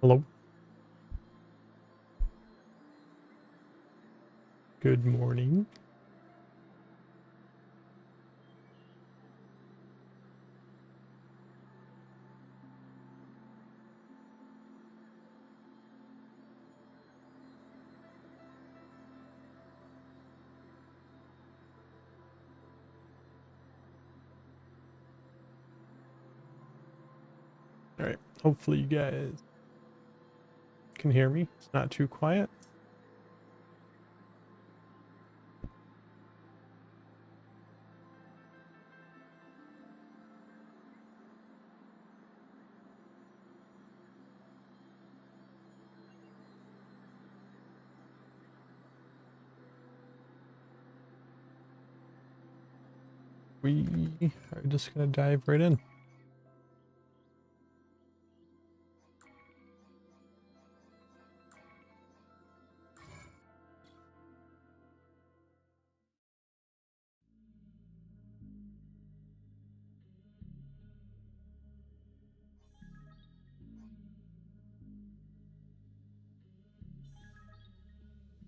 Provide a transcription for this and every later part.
Hello. Good morning. All right. Hopefully you guys can hear me. It's not too quiet. We are just going to dive right in.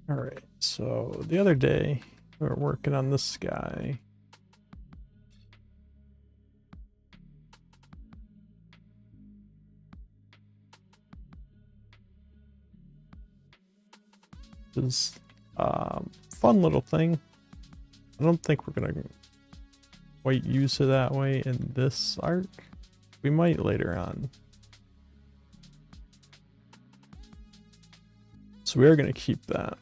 All right. So the other day we were working on this guy. This fun little thing. I don't think we're going to quite use it that way in this arc. We might later on. So we are going to keep that.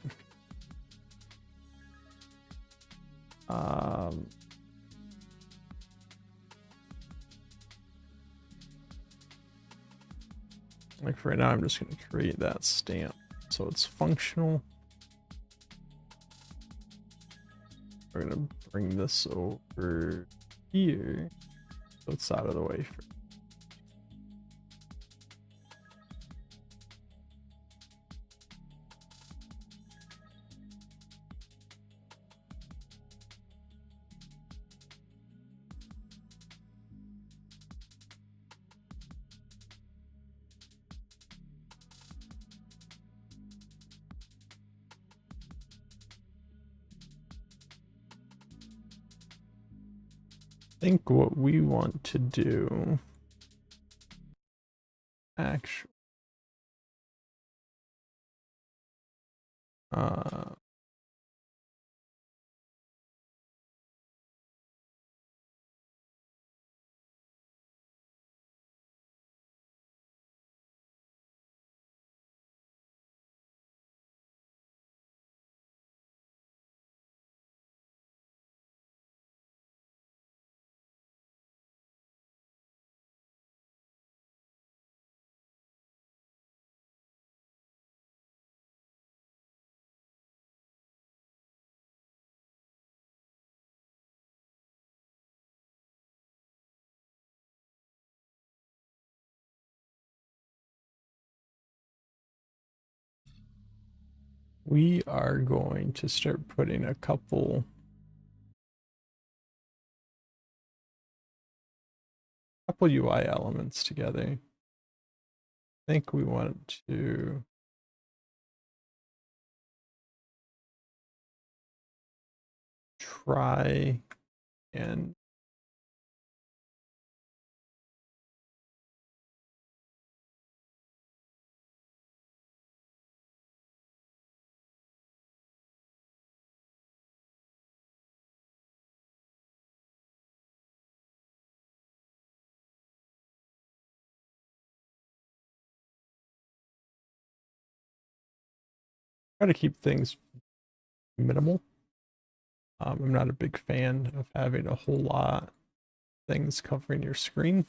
Like for right now, I'm just going to create that stamp so it's functional. We're going to bring this over here so it's out of the way. I think what we want to do actually we are going to start putting a couple UI elements together. I think we want to try and try to keep things minimal. I'm not a big fan of having a whole lot of things covering your screen.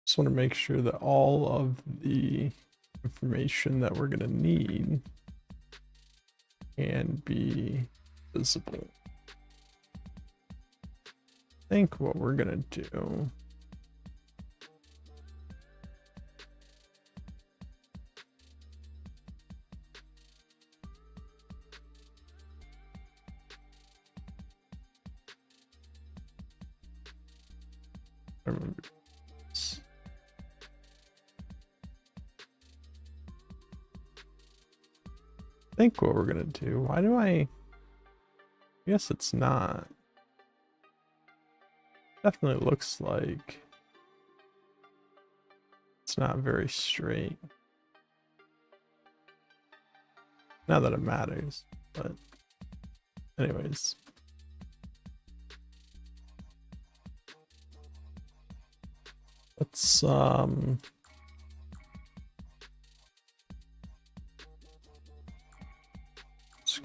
Just want to make sure that all of the information that we're going to need can be visible. I think what we're going to do I remember this. I think what we're gonna do, why do I guess it's not. Definitely looks like it's not very straight. Not that it matters, but anyways. Let's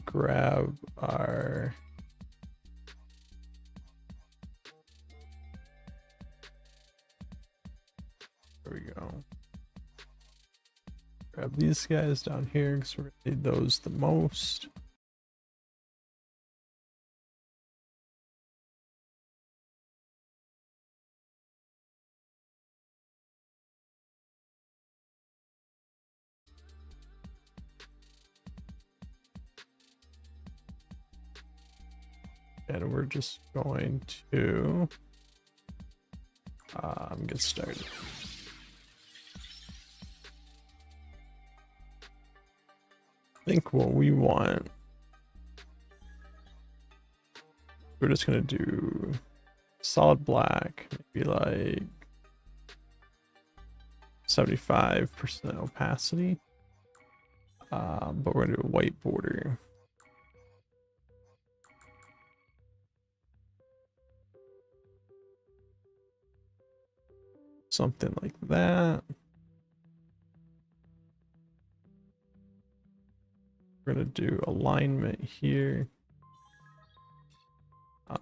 grab our there we go. Grab these guys down here because we're gonna need those the most. And we're just going to get started. I think what we want, we're just gonna do solid black, maybe like 75% opacity, but we're gonna do a white border. Something like that. We're gonna do alignment here. I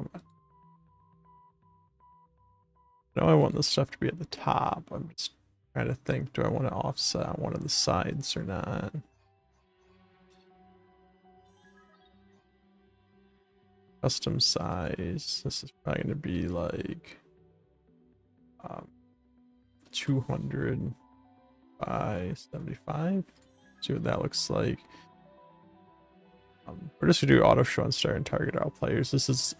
know I want this stuff to be at the top. I'm just trying to think, do I want to offset one of the sides or not? Custom size. This is probably going to be like 200 by 75. See what that looks like. We're just gonna do auto show and start and target all players. This is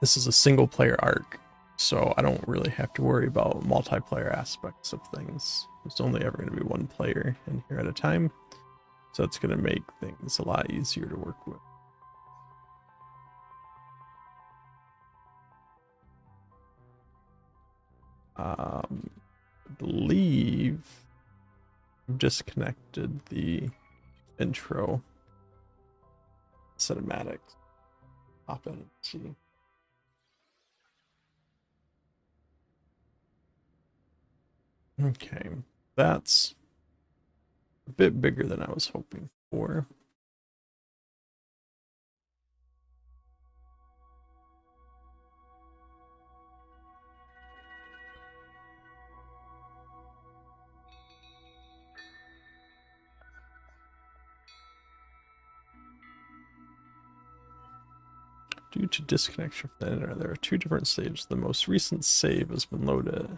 a single player arc, so I don't really have to worry about multiplayer aspects of things. There's only ever going to be one player in here at a time, so it's going to make things a lot easier to work with. I believe I've disconnected the intro cinematics. Hop in and see. Okay, that's a bit bigger than I was hoping for. Due to disconnection from the internet, there are two different saves. The most recent save has been loaded.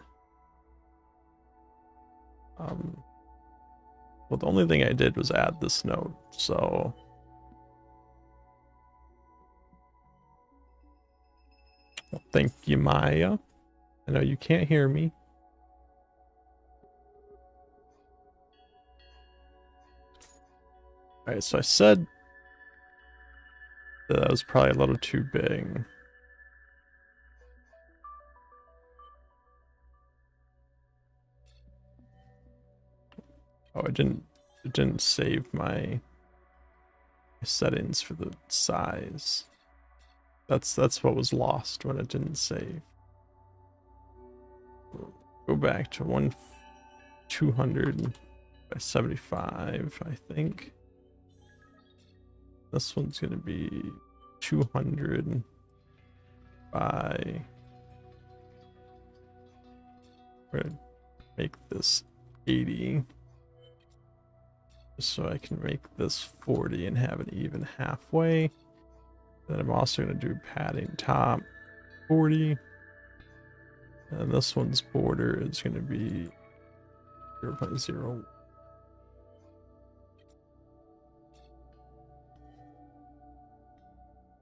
Well, the only thing I did was add this note, so well, thank you, Maya. I know you can't hear me. All right, so I said that was probably a little too big. Oh, it didn't save my settings for the size. That's what was lost when it didn't save. Go back to 200 by 75, I think. This one's gonna be 200 by We're gonna make this 80. So I can make this 40 and have it even halfway. Then I'm also going to do padding top 40. And this one's border is going to be 0.0.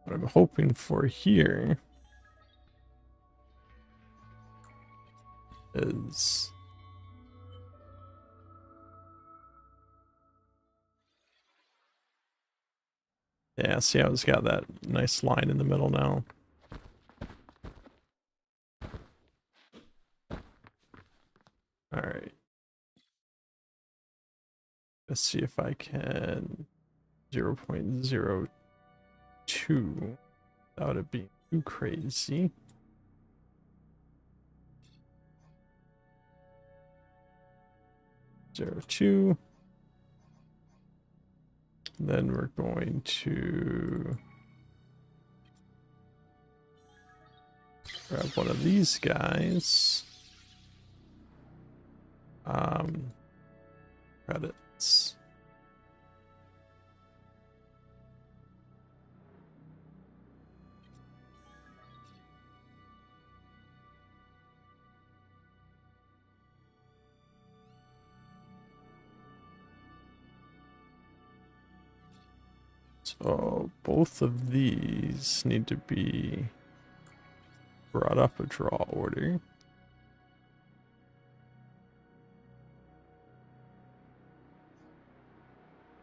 What I'm hoping for here is yeah, see how it's got that nice line in the middle now. All right. Let's see if I can 0.02 without it being too crazy. Zero 2. Then we're going to grab one of these guys. Credits. So both of these need to be brought up a draw order.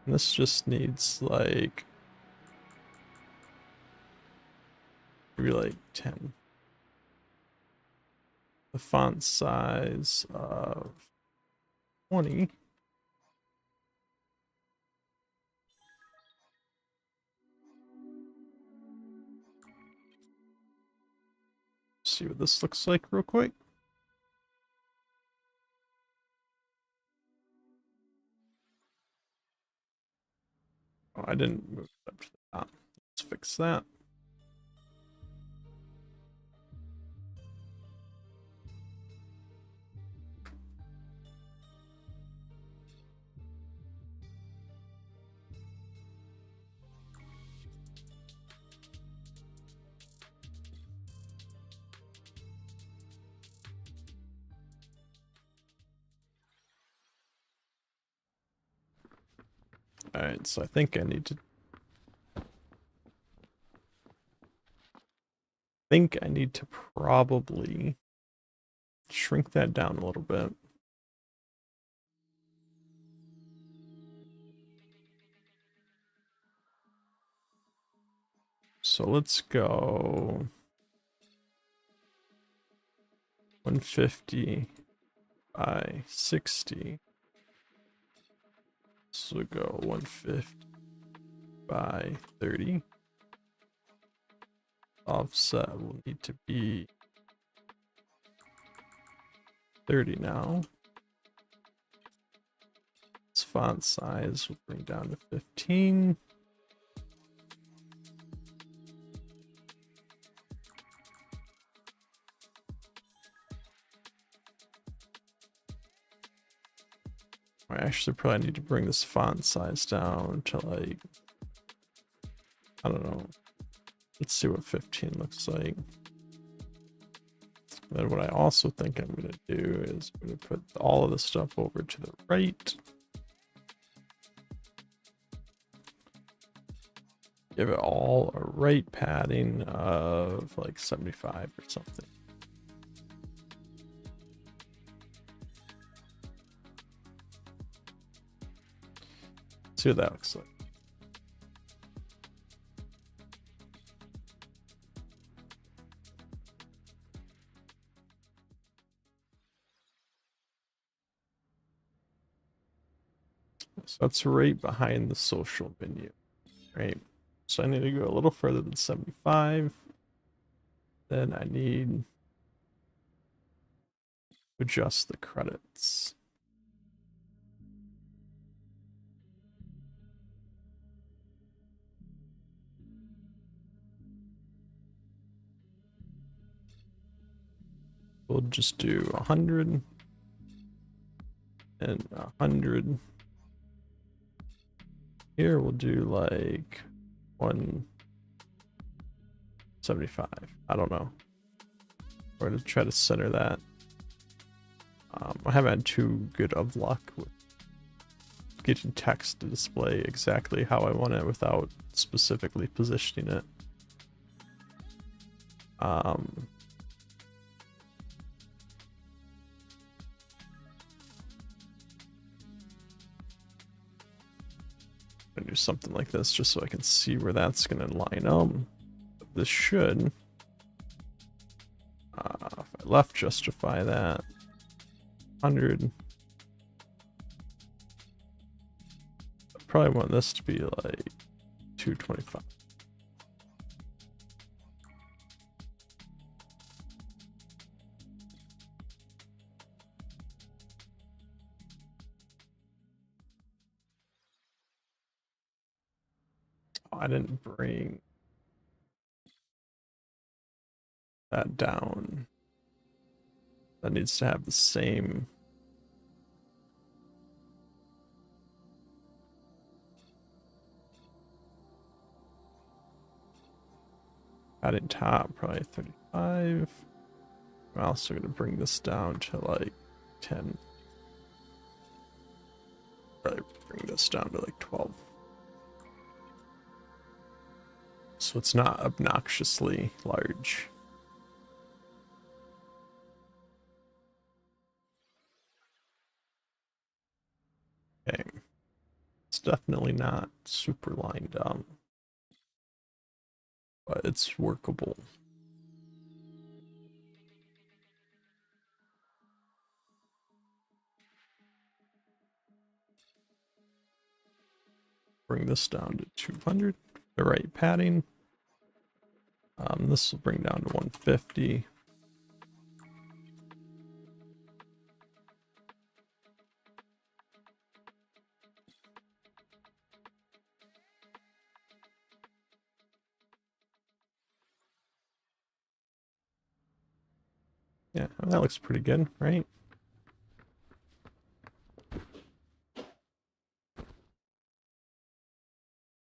And this just needs like maybe like 10. The font size of 20. See what this looks like real quick. Oh, I didn't move it up to the top. Let's fix that. All right, so I think I need to probably shrink that down a little bit. So let's go 150 by 60. So go 150 by 30. Offset will need to be 30 now. This font size will bring down to 15. I actually probably need to bring this font size down to like, I don't know. Let's see what 15 looks like. Then what I also think I'm going to do is I'm going to put all of the stuff over to the right. Give it all a right padding of like 75 or something. See what that looks like. So that's right behind the social menu, right? So I need to go a little further than 75. Then I need to adjust the credits. We'll just do 100. and 100. Here we'll do like 175. I don't know. We're gonna try to center that. I haven't had too good of luck with getting text to display exactly how I want it without specifically positioning it. Do something like this just so I can see where that's gonna line up. This should, if I left justify that 100, I probably want this to be like 225. I didn't bring that down. That needs to have the same. Adding top, probably 35. I'm also going to bring this down to like 10. Probably bring this down to like 12. So it's not obnoxiously large. Okay. It's definitely not super lined up, but it's workable. Bring this down to 200, the right padding. This will bring down to 150. Yeah, that looks pretty good, right?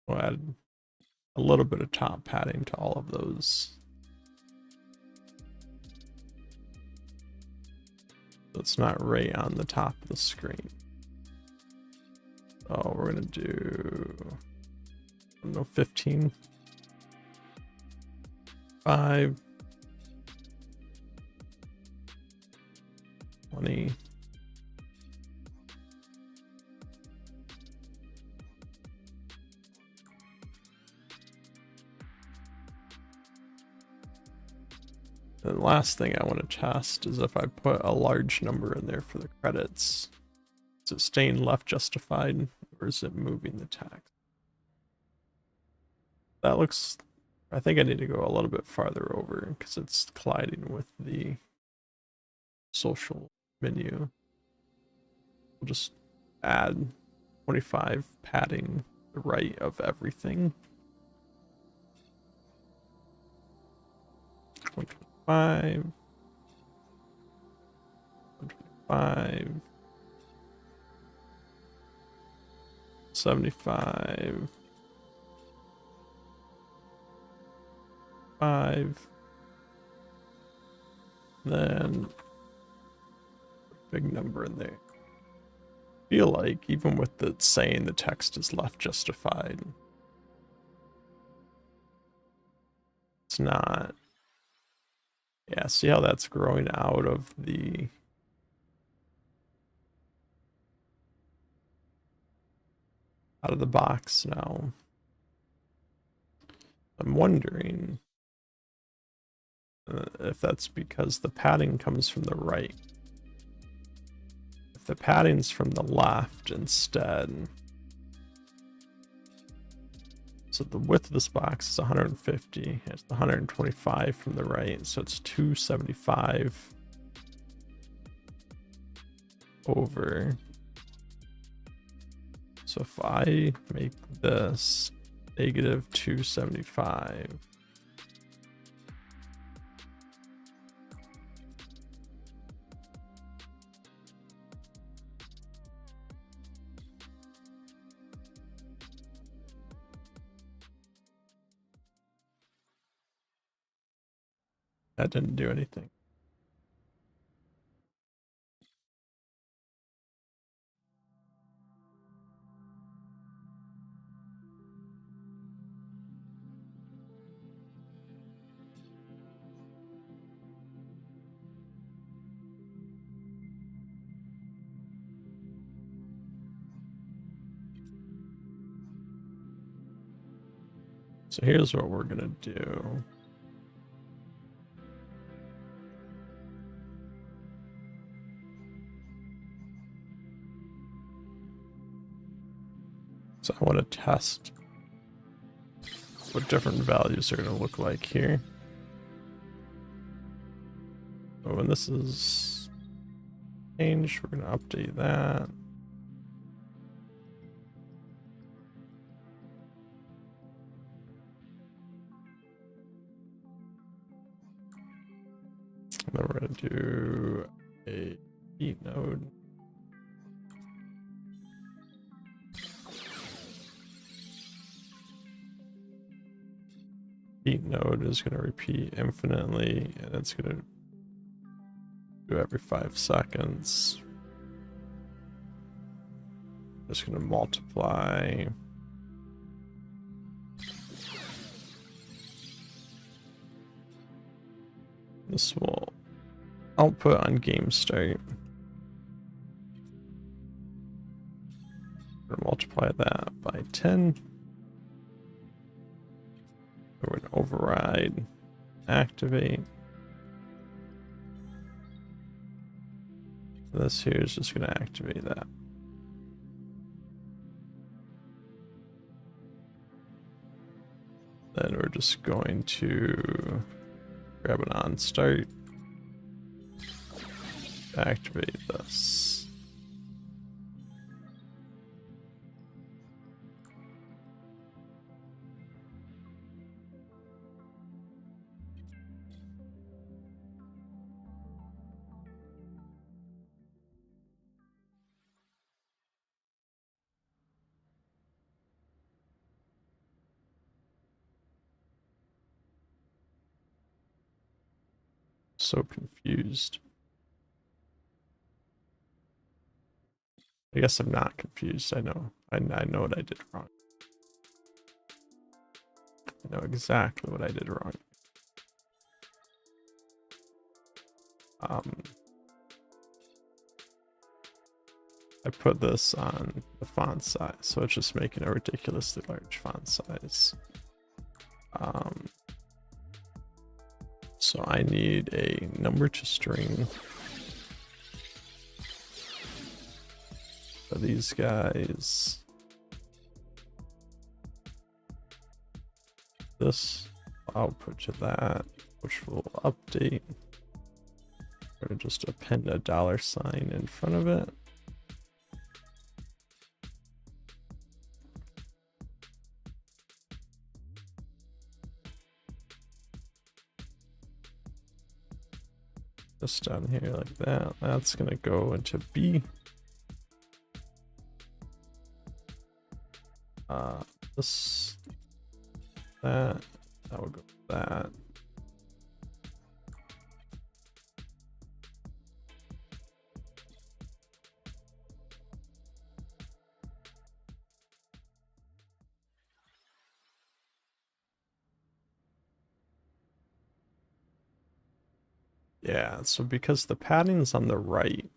We'll add a little bit of top padding to all of those. So it's not right on the top of the screen. So we're gonna do, I don't know, 15. 5. 20. The last thing I want to test is if I put a large number in there for the credits, is it staying left justified or is it moving the text? That looks, I think I need to go a little bit farther over because it's colliding with the social menu. We'll just add 25 padding the right of everything. 125. 125. 75. 5. Then big number in there. Feel like even with the saying the text is left justified, it's not. Yeah, see how that's growing out of the box now. I'm wondering if that's because the padding comes from the right. If the padding's from the left instead. So the width of this box is 150. It's 125 from the right, so it's 275 over. So if I make this negative 275, That didn't do anything. So here's what we're gonna do. So I want to test what different values are going to look like here. So when this is changed, we're going to update that. And then we're going to do a heat node. Heat node is going to repeat infinitely, and it's going to do every 5 seconds. Just going to multiply. This will output on game start. We're going to multiply that by 10. We're going to override, activate. This here is just going to activate that. Then we're just going to grab an on start, activate this. So confused. I guess I'm not confused. I know what I did wrong. I know exactly what I did wrong. I put this on the font size, so it's just making a ridiculously large font size. So I need a number to string. So these guys. This output to that, which will update. We're going to just append a $sign in front of it. Just down here like that. That's going to go into B. This, that will go with that. Yeah, so because the padding's on the right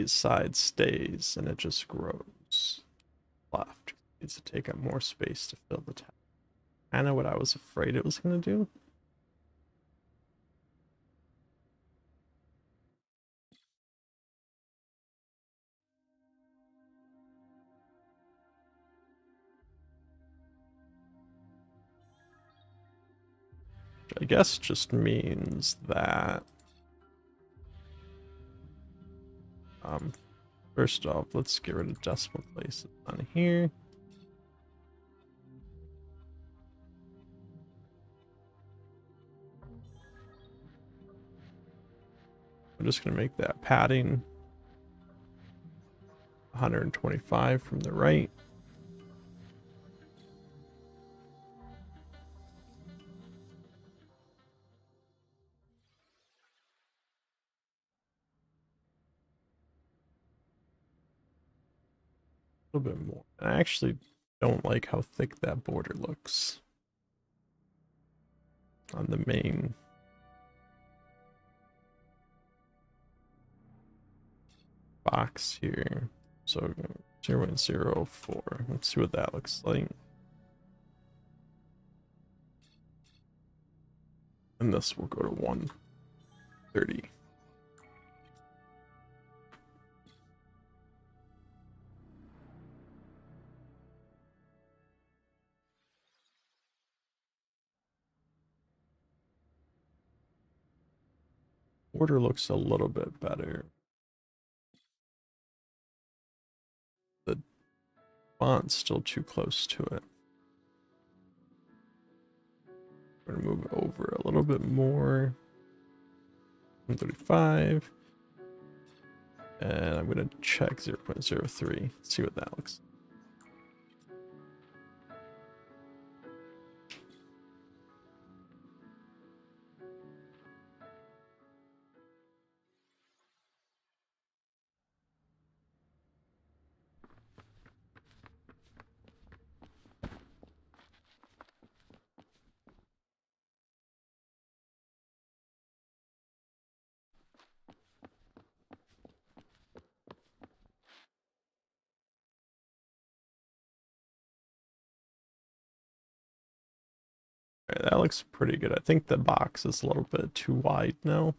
side stays and it just grows. Left needs to take up more space to fill the tab. Kind of what I was afraid it was going to do. Which I guess just means that first off, let's get rid of decimal places on here. I'm just going to make that padding 125 from the right. little bit more. I actually don't like how thick that border looks on the main box here. So 0.04. Let's see what that looks like. And this will go to 130. Border looks a little bit better. The font's still too close to it. We're gonna move it over a little bit more. 135. And I'm gonna check 0.03. See what that looks like. Alright, that looks pretty good. I think the box is a little bit too wide now.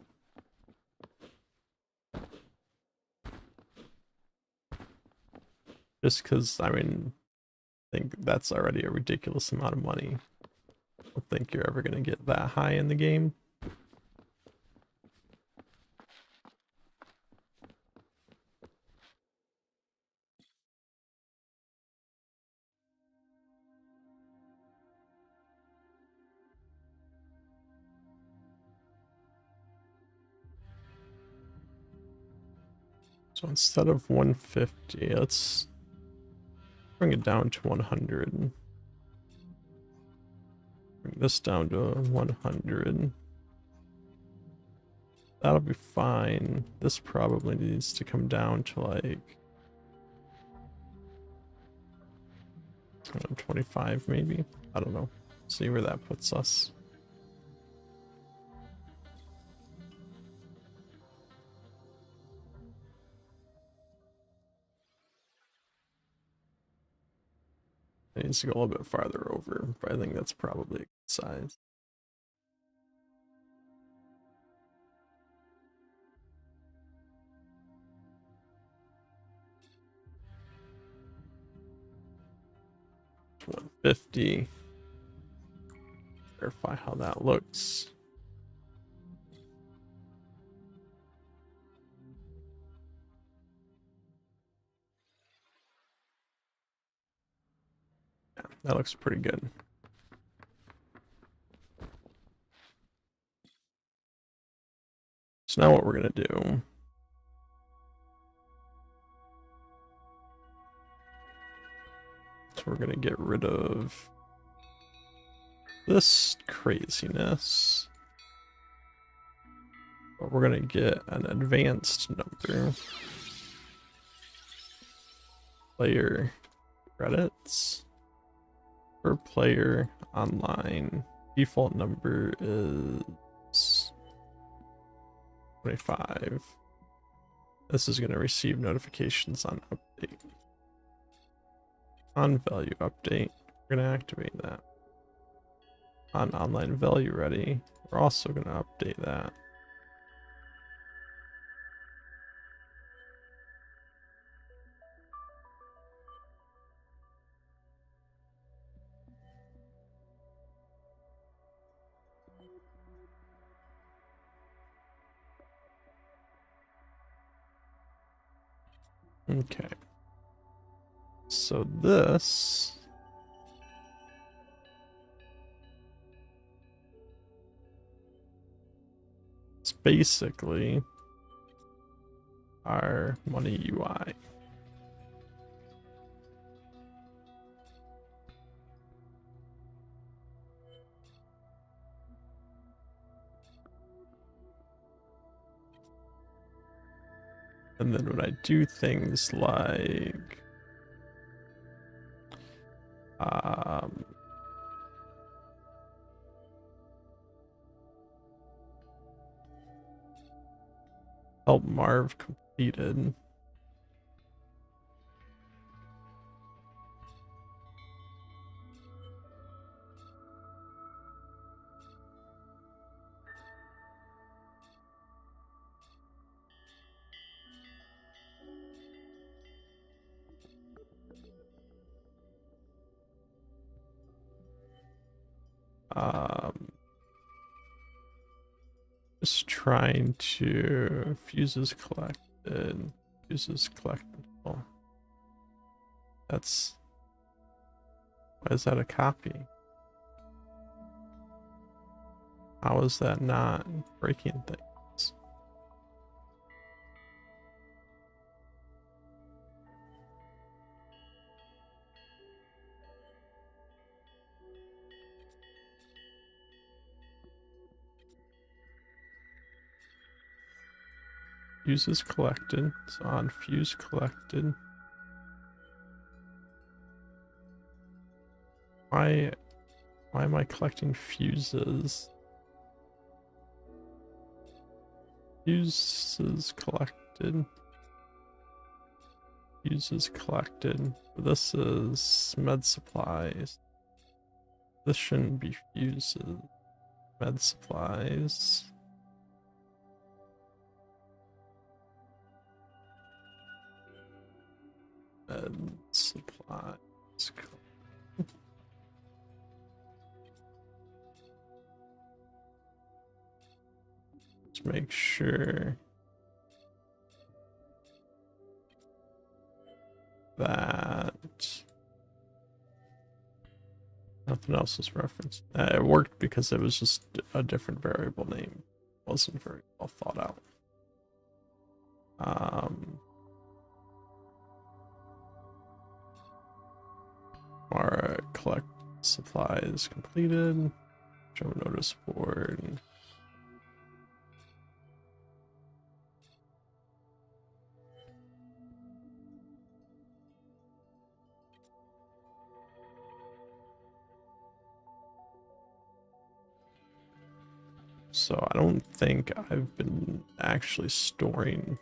Just because, I mean, I think that's already a ridiculous amount of money. I don't think you're ever going to get that high in the game. So instead of 150, let's bring it down to 100. Bring this down to 100. That'll be fine. This probably needs to come down to like 25 maybe. I don't know. See where that puts us. It needs to go a little bit farther over, but I think that's probably a good size. To 150. Verify how that looks. Yeah, that looks pretty good. So now what we're gonna do is we're gonna get rid of this craziness. But we're gonna get an advanced number. Player credits per player online. Default number is 25. This is going to receive notifications on update. On value update, we're going to activate that. On online value ready, we're also going to update that. Okay. So this is basically our money UI. And then when I do things like Um, help Marv completed. Just trying to fuses collected. Fuses collected. Oh, that's, why is that a copy? How is that not breaking things? Fuses collected. So on fuse collected. Why am I collecting fuses? Fuses collected. Fuses collected. This is med supplies. This shouldn't be fuses. Med supplies. Med supplies. Let's make sure that nothing else is referenced. It worked because it was just a different variable name. It wasn't very well thought out. Our collect supplies completed. Show notice board. So I don't think I've been actually storing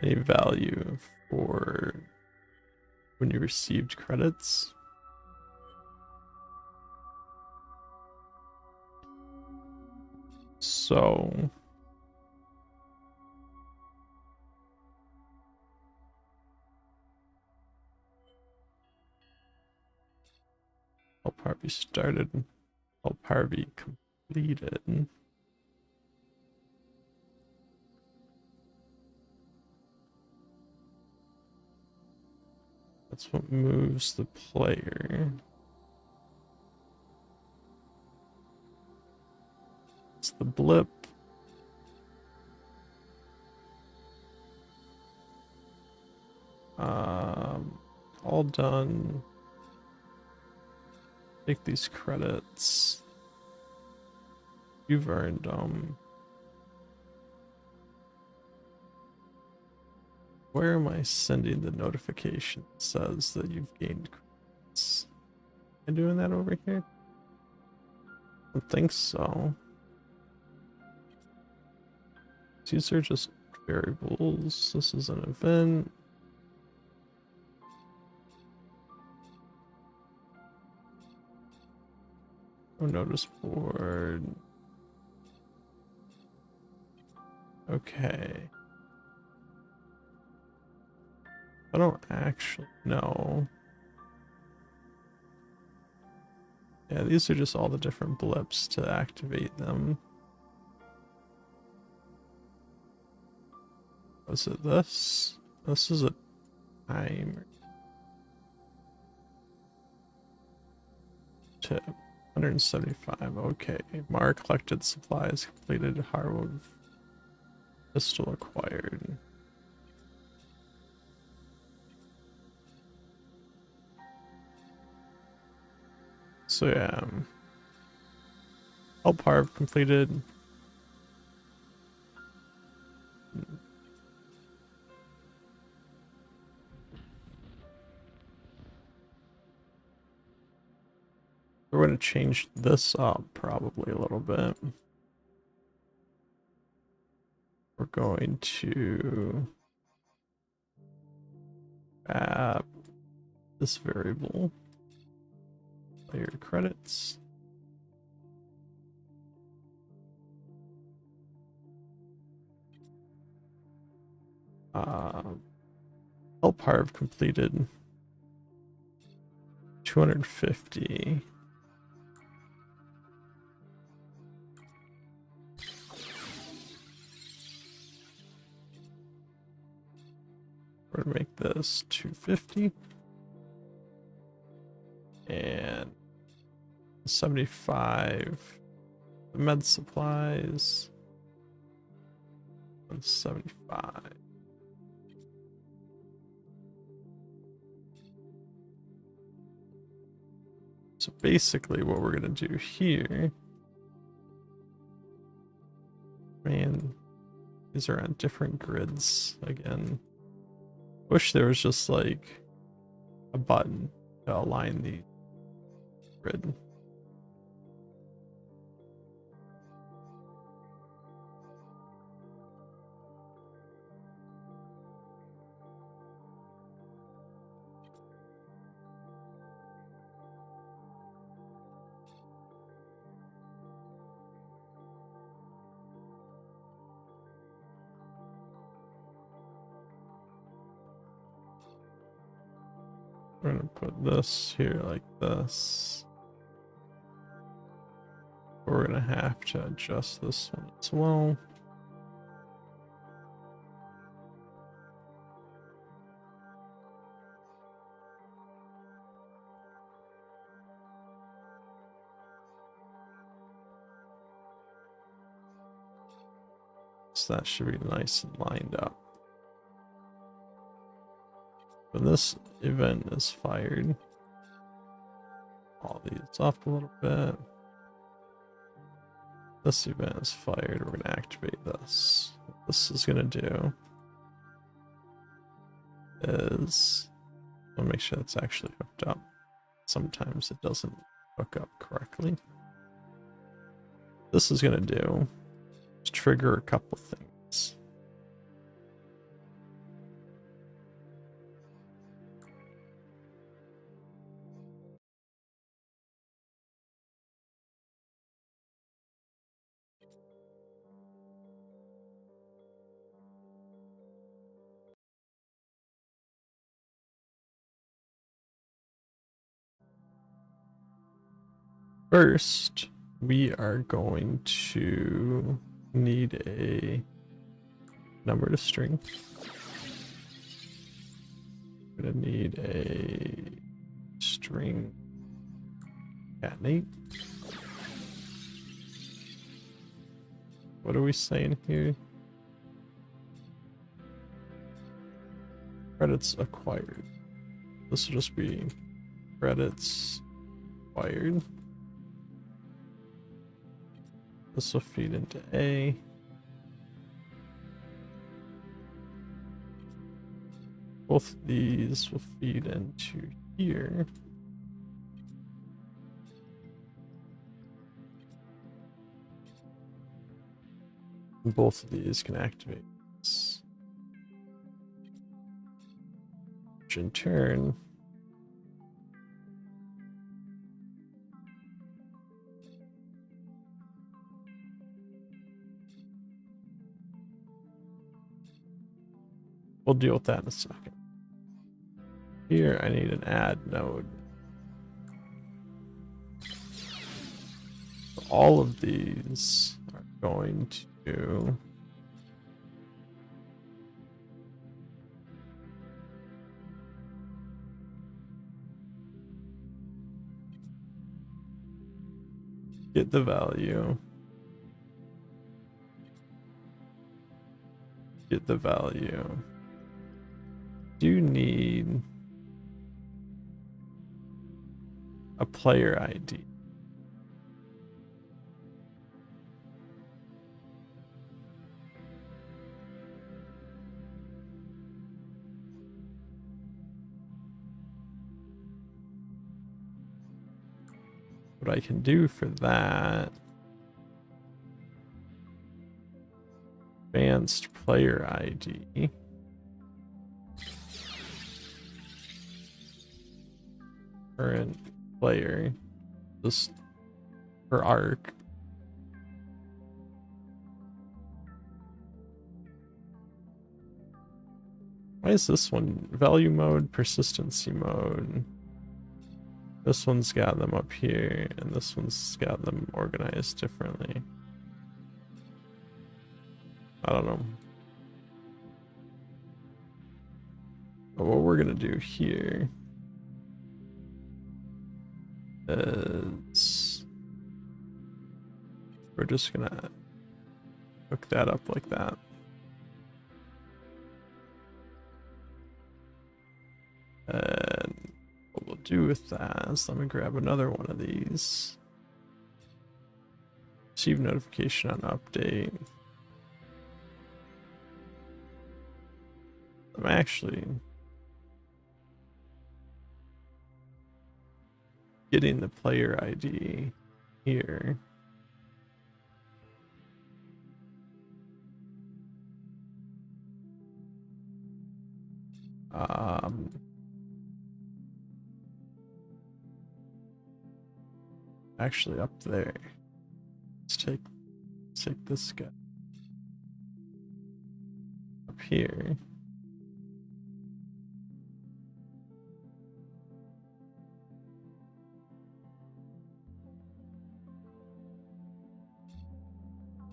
any value for when you received credits. So help Harvey started, help Harvey completed. That's what moves the player. It's the blip. All done. Take these credits. You've earned them. Where am I sending the notification that says that you've gained credits? Am I doing that over here? I don't think so. These are just variables. This is an event. Oh, notice board. Okay. I don't actually know. Yeah, these are just all the different blips to activate them. Was it this? This is a timer. Tip. 175. Okay. Mar collected supplies completed. Harwood pistol acquired. So yeah. Help Harv completed. going to change this up probably a little bit. We're going to add this variable, player credits. Help Harv completed 250. We're gonna make this 250 and 75 med supplies, 175. So basically what we're gonna do here, man, these are on different grids again. Wish there was just like a button to align the grid. We're gonna put this here like this. We're gonna have to adjust this one as well. So that should be nice and lined up. When this event is fired, all these up a little bit. This event is fired, we're gonna activate this. What this is gonna do is, I'll make sure it's actually hooked up. Sometimes it doesn't hook up correctly. This is gonna do is trigger a couple things. First, we are going to need a number to string. We're gonna need a string concatenate. What are we saying here? Credits acquired. This will just be credits acquired. This will feed into A. Both of these will feed into here. And both of these can activate this. Which in turn we'll deal with that in a second. Here I need an add node. So all of these are going to get the value. Get the value. Do need a player ID. what I can do for that. Advanced player ID. Current player. Just for Arc. Why is this one value mode, persistency mode? This one's got them up here, and this one's got them organized differently. I don't know. But what we're gonna do here is we're just gonna hook that up like that. And what we'll do with that is let me grab another one of these. Receive notification on update. I'm actually getting the player ID here. Actually up there. Let's take this guy up here.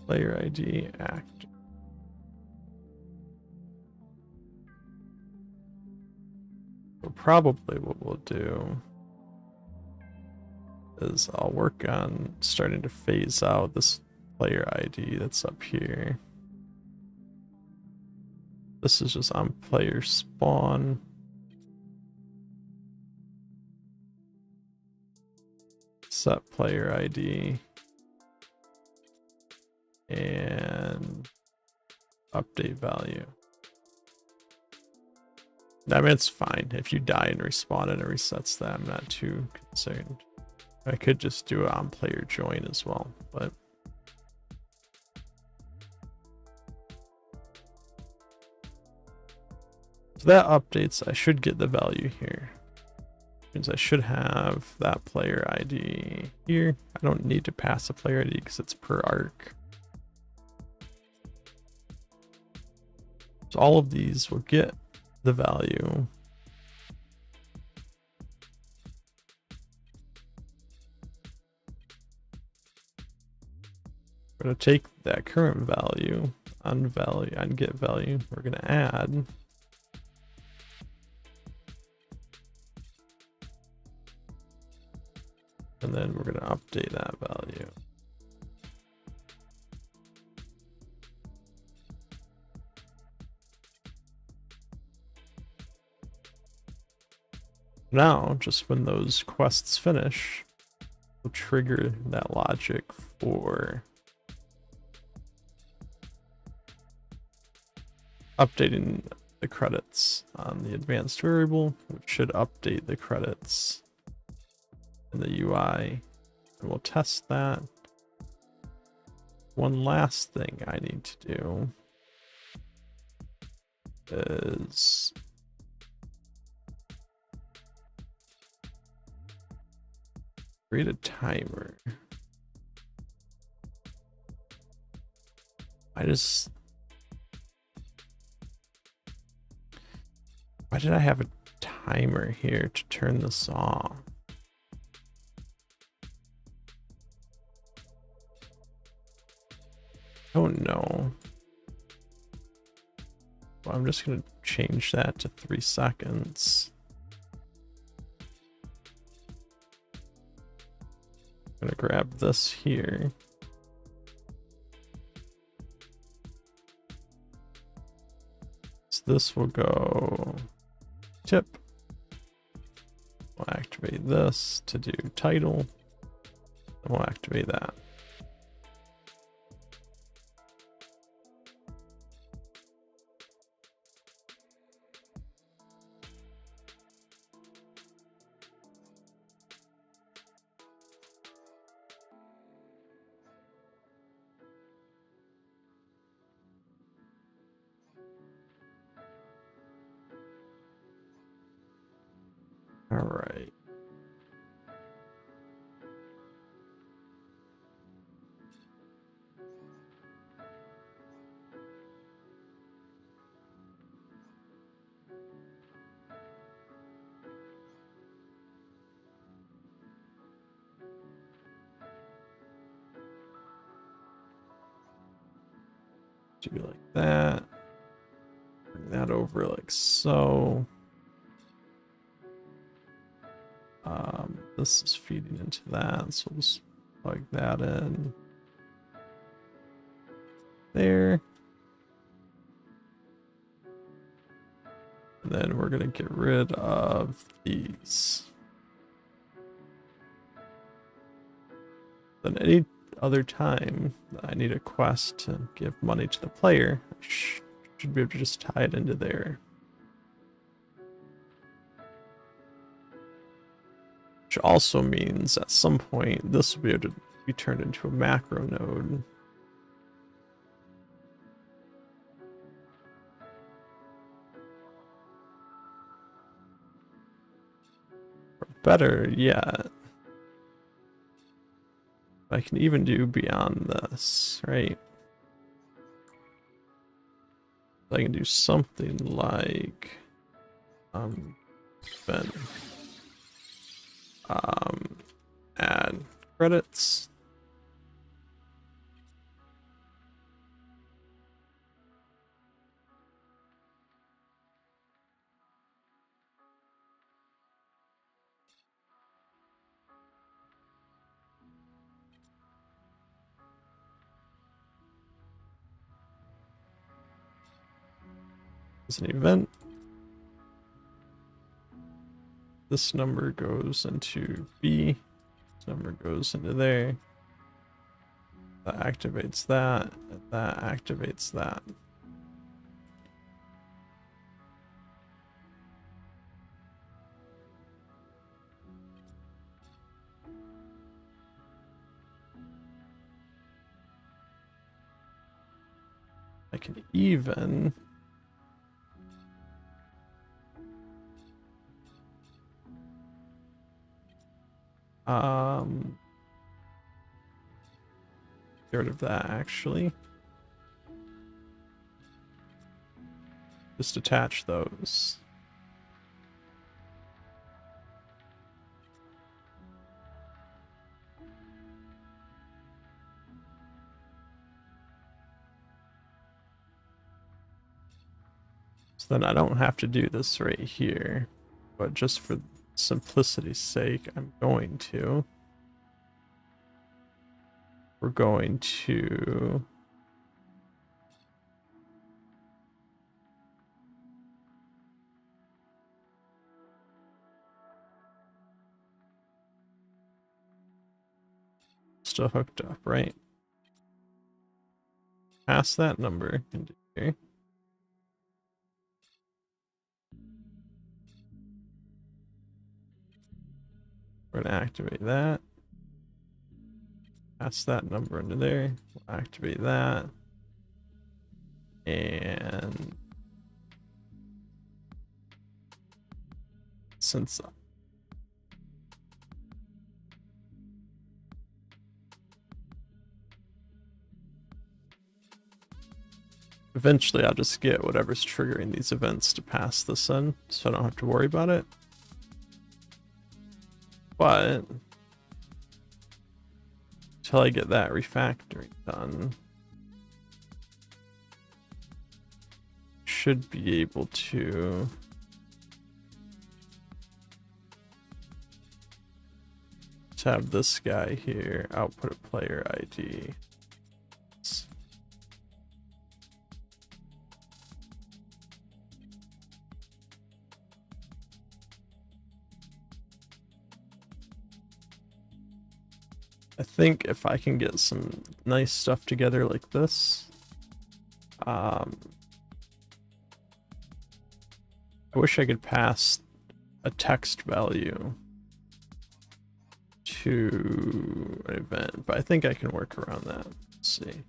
Player ID active. So probably what we'll do is I'll work on starting to phase out this player ID that's up here. This is just on player spawn. Set player ID. And update value. I mean, it's fine. If you die and respawn and it resets that, I'm not too concerned. I could just do it on player join as well, but so that updates. I should get the value here. Means I should have that player ID here. I don't need to pass a player ID because it's per arc. So all of these will get the value. We're going to take that current value on get value. We're going to add and then we're going to update that value. Now, just when those quests finish, we'll trigger that logic for updating the credits on the advanced variable, which should update the credits in the UI, and we'll test that. One last thing I need to do is create a timer. Why did I have a timer here to turn this off? I don't know. Well, I'm just gonna change that to 3 seconds. I'm gonna grab this here. So this will go tip. We'll activate this to do title. And we'll activate that. All right. Do like that. Bring that over like so. This is feeding into that, so we'll just plug that in there. And then we're gonna get rid of these. Then any other time that I need a quest to give money to the player, I should be able to just tie it into there. Which also means at some point this will be able to be turned into a macro node. Or better yet, I can even do beyond this, right? I can do something like then add credits. As an event, this number goes into B, this number goes into there. That activates that, and that activates that. I can even get rid of that actually. Just attach those. So then I don't have to do this right here, but just for simplicity's sake, I'm going to. We're going to still hooked up, right? Pass that number into here. We're gonna activate that. Pass that number into there. We'll activate that. And since eventually I'll just get whatever's triggering these events to pass this in, so I don't have to worry about it. But until I get that refactoring done, should be able to have this guy here output a player ID. I think if I can get some nice stuff together like this, I wish I could pass a text value to an event, but I think I can work around that. Let's see.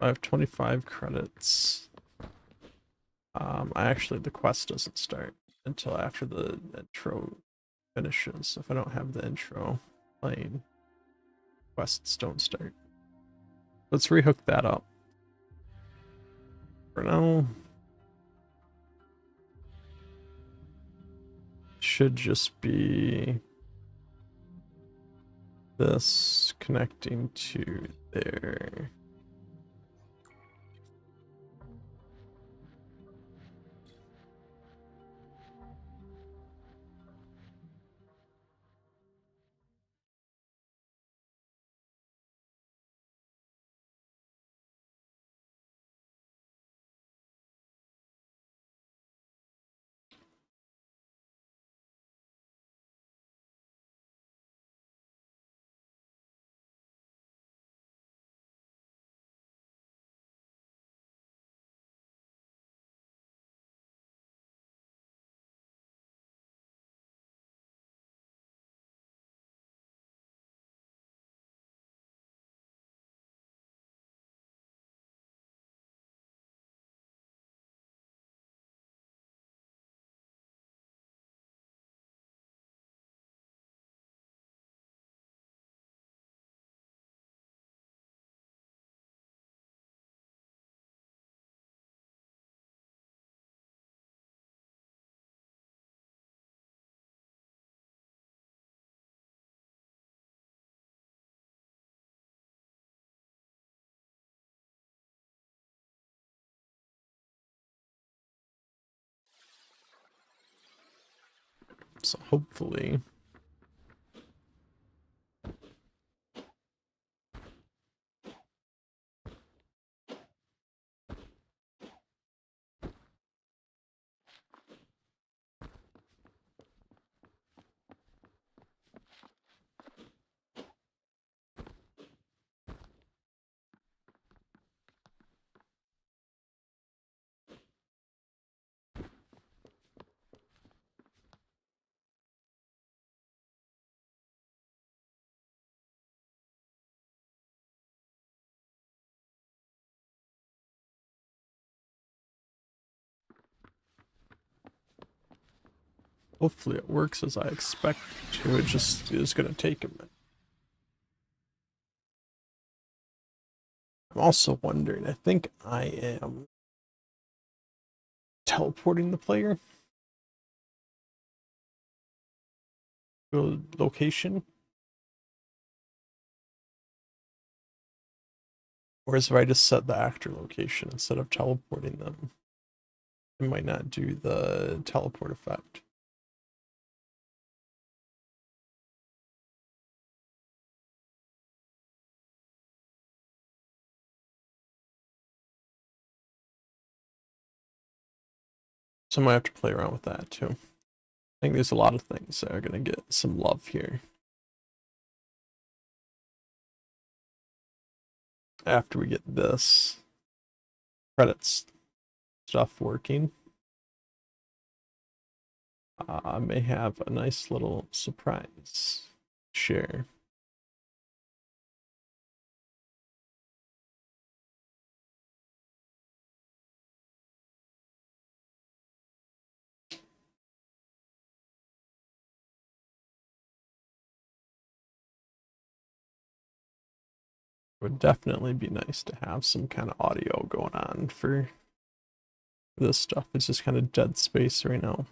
I have 25 credits. The quest doesn't start until after the intro finishes. If I don't have the intro playing, quests don't start. Let's rehook that up. For now, should just be this connecting to there. So hopefully it works as I expect to. It just is going to take a minute. I'm also wondering, I think I am teleporting the player to a location. Whereas if I just set the actor location instead of teleporting them, it might not do the teleport effect. So I might have to play around with that too. I think there's a lot of things that are going to get some love here. After we get this credits stuff working, I may have a nice little surprise share. It would definitely be nice to have some kind of audio going on for this stuff. It's just kind of dead space right now.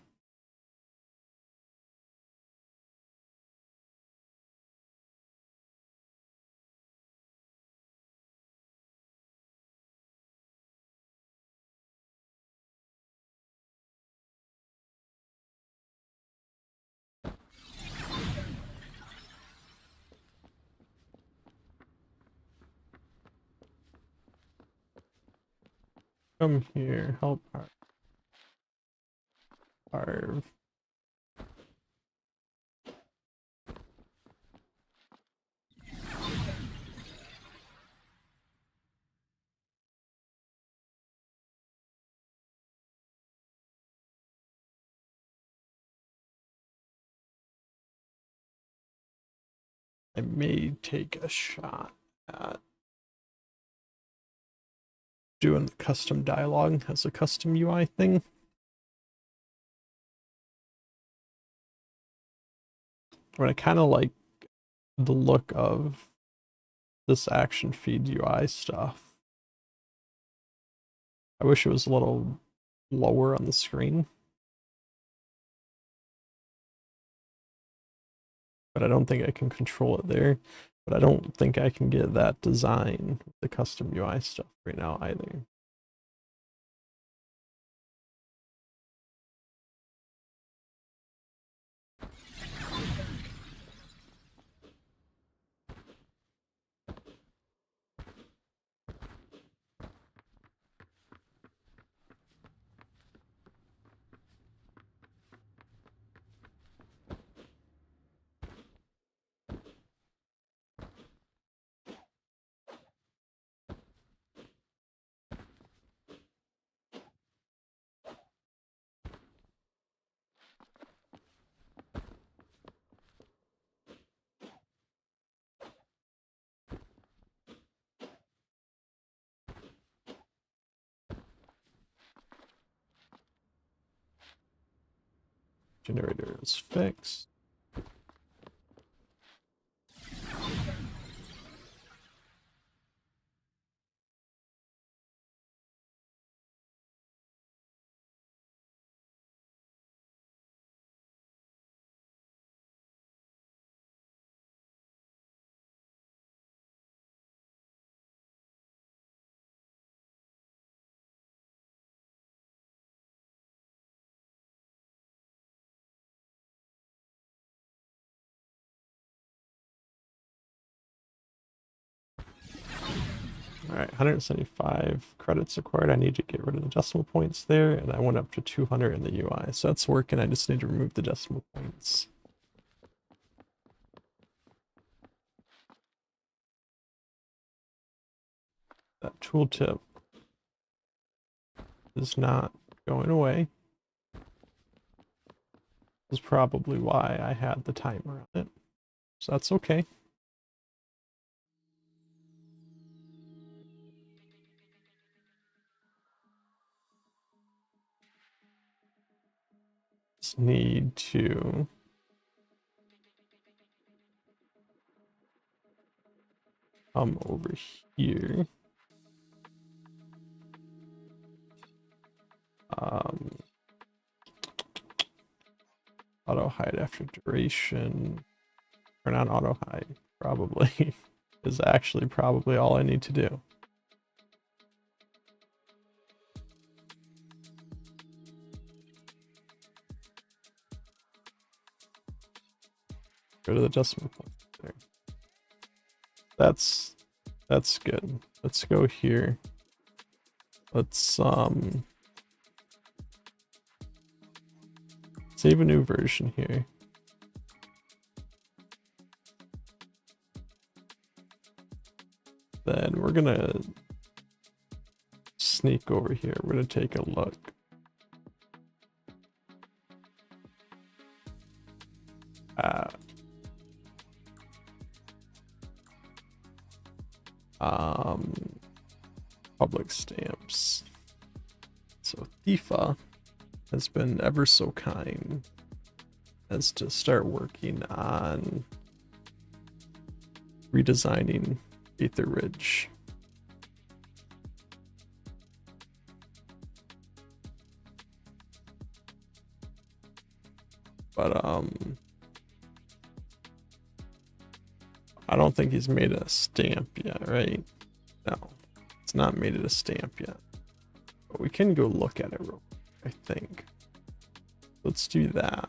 Come here, help Arv. I may take a shot at doing the custom dialogue as a custom UI thing. But I kind of like the look of this action feed UI stuff. I wish it was a little lower on the screen. But I don't think I can control it there. But I don't think I can get that design with the custom UI stuff right now either. Generator is fixed. All right, 175 credits acquired. I need to get rid of the decimal points there, and I went up to 200 in the UI. So that's working. I just need to remove the decimal points. That tooltip is not going away. This is probably why I had the timer on it. So that's okay. Just need to come over here. Auto hide after duration. Turn on auto hide, probably, is actually probably all I need to do. Go to the decimal point there. That's good. Let's go here. Let's save a new version here. Then we're gonna sneak over here. We're gonna take a look. At public stamps. So Thifa has been ever so kind as to start working on redesigning Aether Ridge. But I don't think he's made a stamp yet, right? No, it's not made it a stamp yet. But we can go look at it real quick, I think. Let's do that.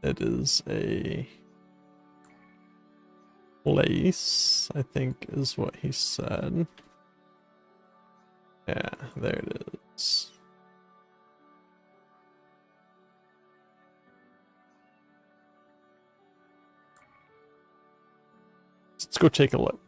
It is a place, I think is what he said. Yeah, there it is. Let's go take a look.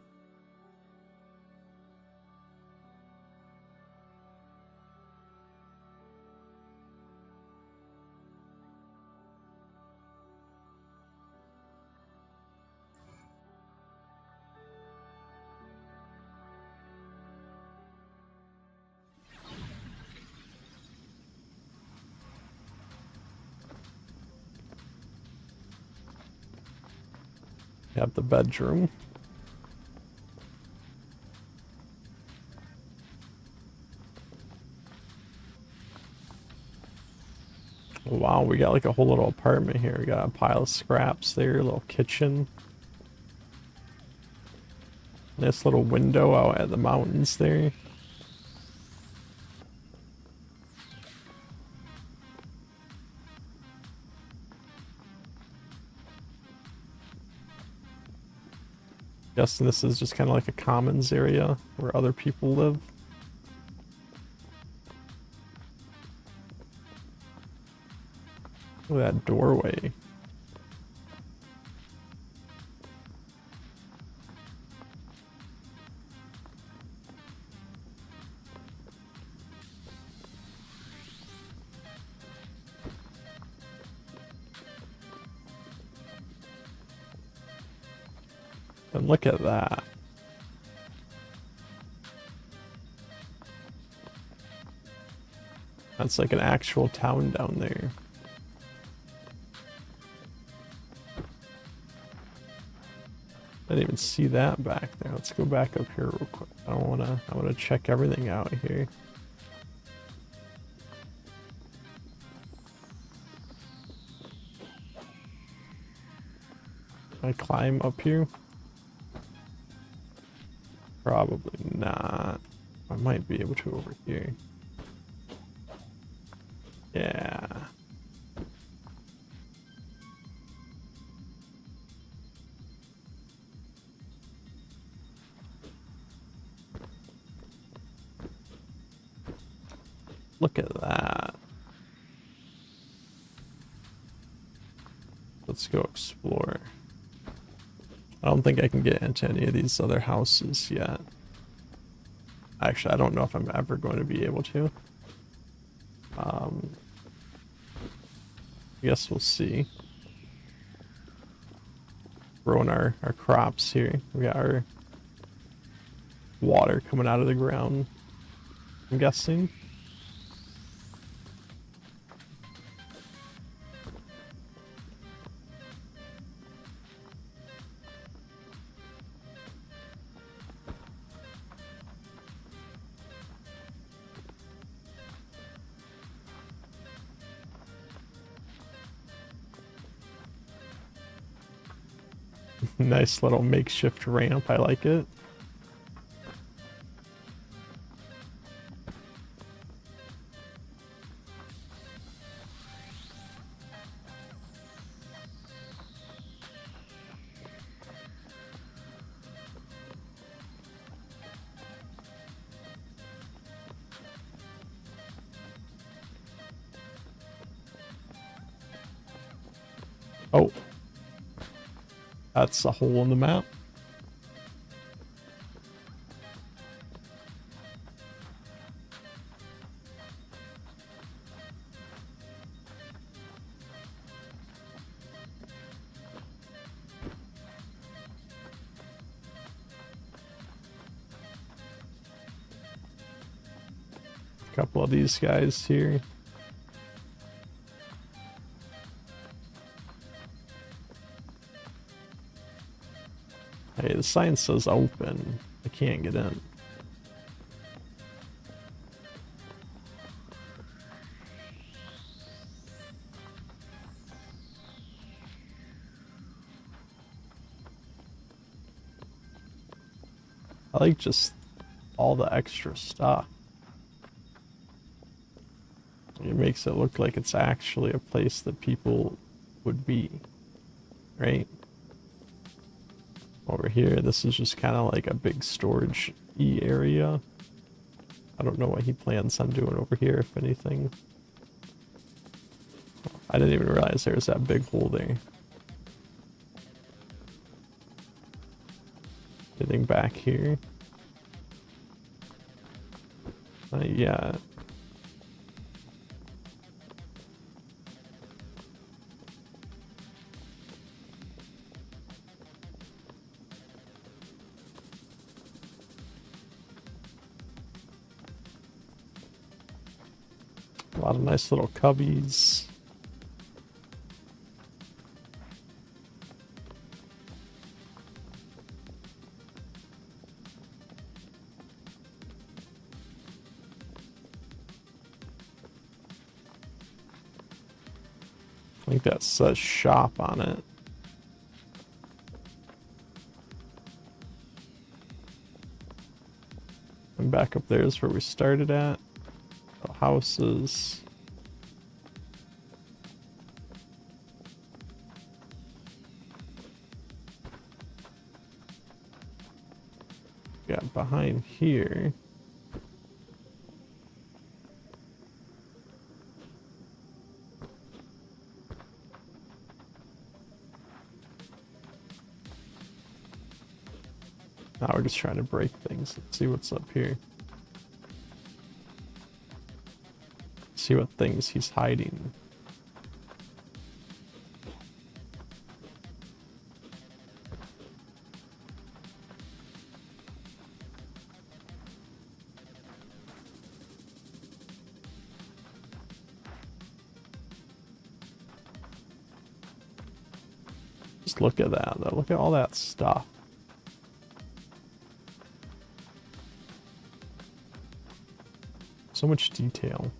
We have the bedroom. Wow, we got like a whole little apartment here. We got a pile of scraps there, a little kitchen. Nice little window out at the mountains there. Guessing this is just kind of like a commons area where other people live. Look at that doorway. And look at that. That's like an actual town down there. I didn't even see that back there. Let's go back up here real quick. I wanna check everything out here. Can I climb up here? Probably not. I might be able to over here. Yeah. Look at that. Let's go explore. I don't think I can get into any of these other houses yet. Actually, I don't know if I'm ever going to be able to. I guess we'll see. Growing our crops here. We got our water coming out of the ground, I'm guessing. Nice little makeshift ramp, I like it. Oh. That's a hole in the map. A couple of these guys here. Hey, the sign says open. I can't get in. I like just all the extra stuff. It makes it look like it's actually a place that people would be, right? Over here, this is just kind of like a big storage-y area. I don't know what he plans on doing over here, if anything. I didn't even realize there was that big hole there. Anything back here? Not yet. A lot of nice little cubbies. I think that says shop on it. And back up there is where we started at. The houses. Yeah, behind here. Now we're just trying to break things. Let's see what's up here. See what things he's hiding. Just look at that though. Look at all that stuff. So much detail.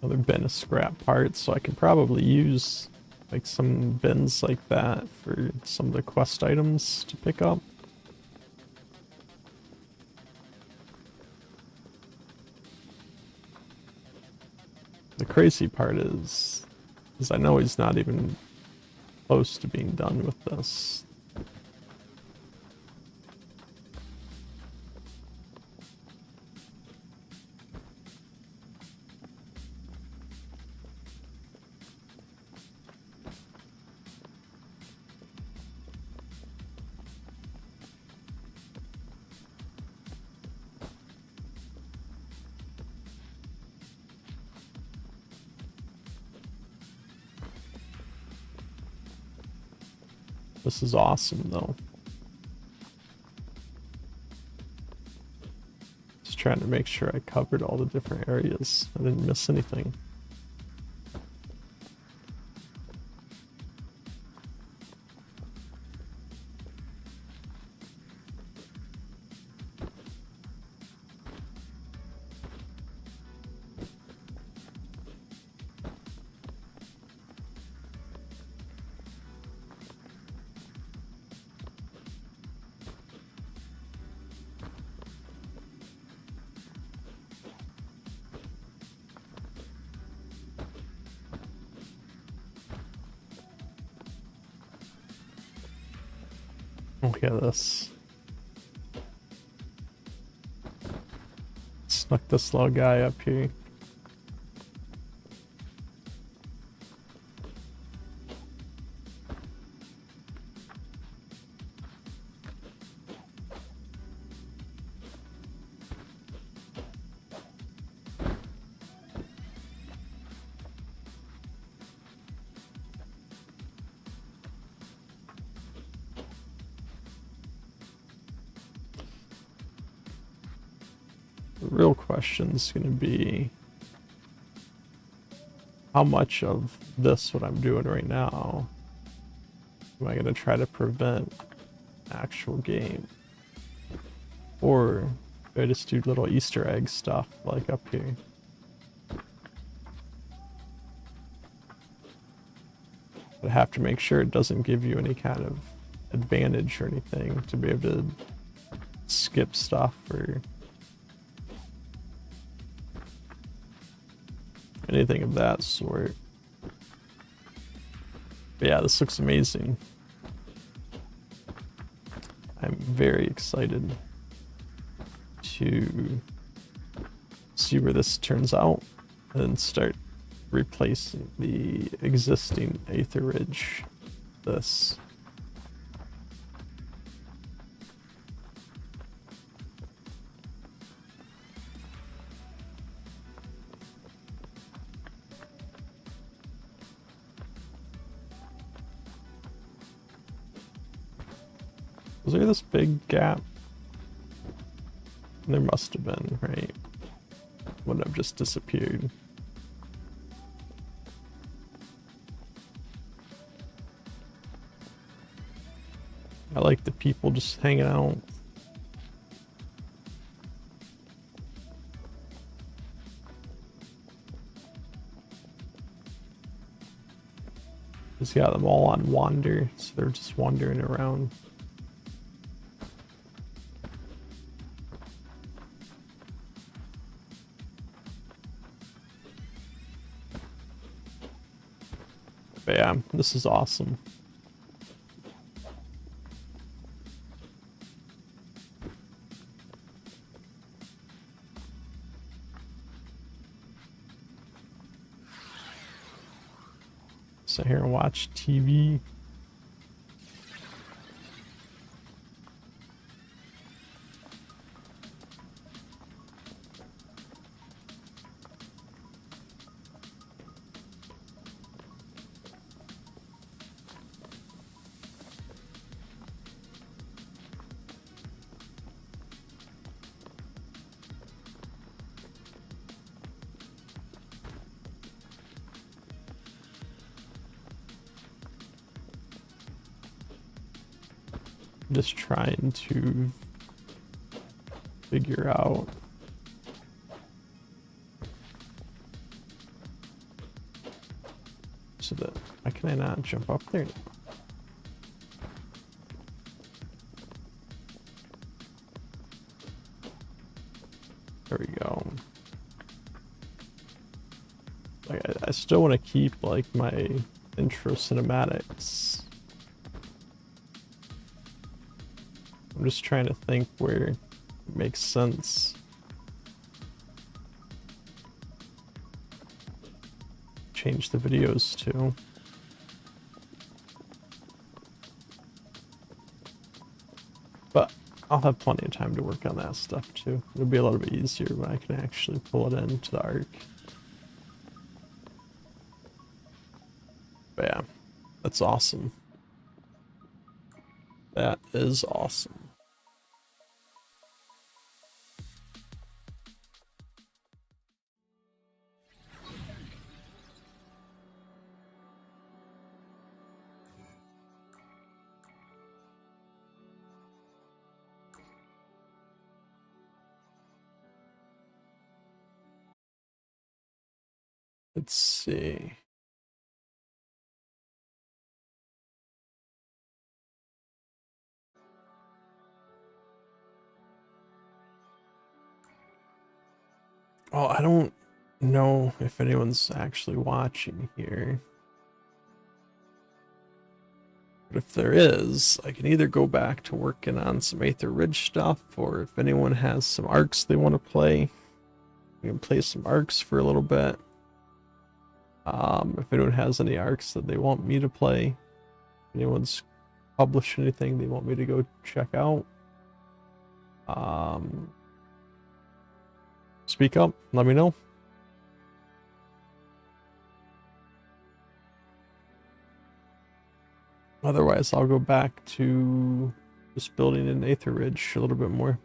Another bin of scrap parts, so I can probably use like some bins like that for some of the quest items to pick up. The crazy part is I know he's not even close to being done with this. This is awesome, though. Just trying to make sure I covered all the different areas. I didn't miss anything. Look at this. Snuck this little guy up here. The real question is going to be how much of this, what I'm doing right now, am I going to try to prevent actual game? Or do I just do little Easter egg stuff like up here? But I have to make sure it doesn't give you any kind of advantage or anything to be able to skip stuff or anything of that sort. But yeah, this looks amazing. I'm very excited to see where this turns out and start replacing the existing Aether Ridge. This. Was there this big gap? There must have been, right? Wouldn't have just disappeared. I like the people just hanging out. Just got them all on wander, so they're just wandering around. But yeah, this is awesome. Sit here and watch TV. Just trying to figure out so that why can I not jump up there? There we go. Like I still want to keep like my intro cinematics. I'm just trying to think where it makes sense. Change the videos too. But I'll have plenty of time to work on that stuff too. It'll be a little bit easier when I can actually pull it into the arc. But yeah, that's awesome. That is awesome. Let's see. Oh, I don't know if anyone's actually watching here. But if there is, I can either go back to working on some Aether Ridge stuff, or if anyone has some arcs they want to play, we can play some arcs for a little bit. If anyone has any arcs that they want me to play, anyone's published anything they want me to go check out, speak up, let me know. Otherwise, I'll go back to just building an Aether Ridge a little bit more.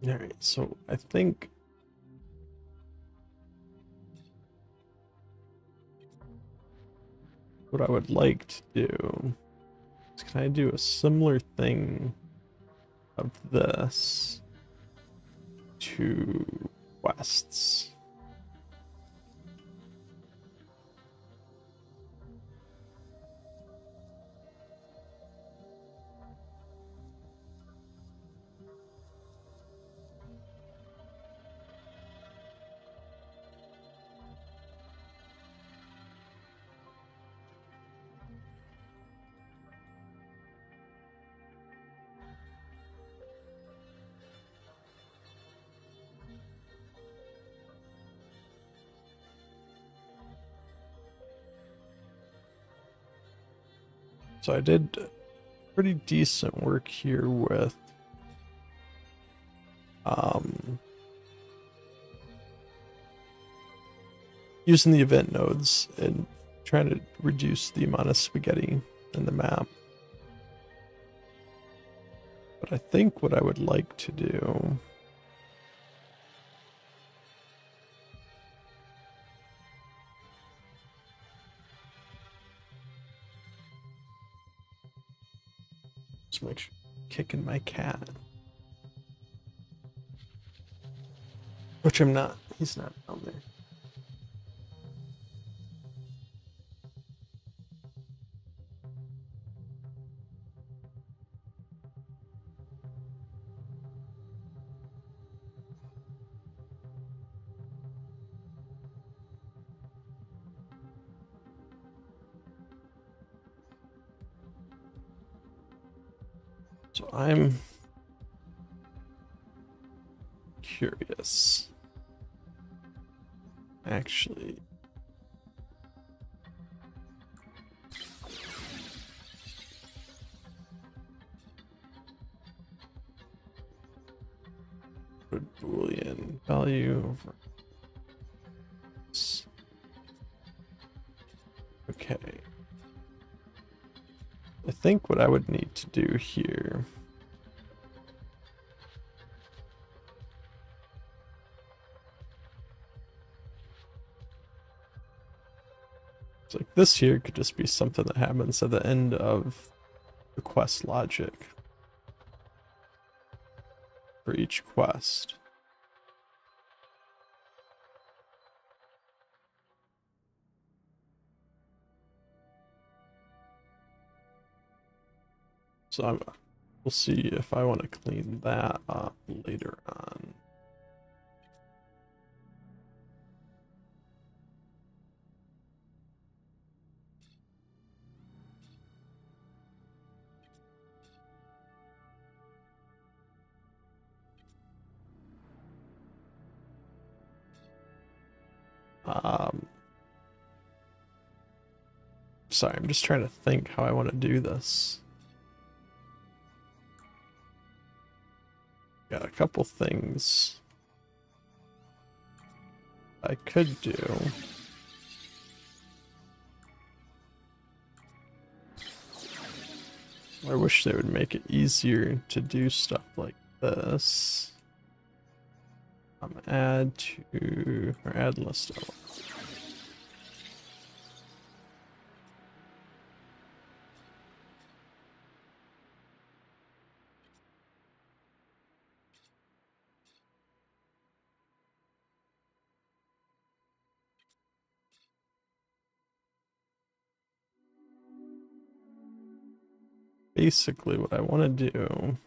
Alright, so I think What I would like to do is, can I do a similar thing of this to quests? So I did pretty decent work here with using the event nodes and trying to reduce the amount of spaghetti in the map. But I think what I would like to do is make sure I'm kicking my cat. Which I'm not. He's not down there. So I'm curious. Actually, put Boolean value over. Okay. I think what I would need to do here is like this here could just be something that happens at the end of the quest logic for each quest. So we'll see if I want to clean that up later on. Sorry, I'm just trying to think how I want to do this. Got a couple things I could do. I wish they would make it easier to do stuff like this. Add to, or add list elements. Basically what I want to do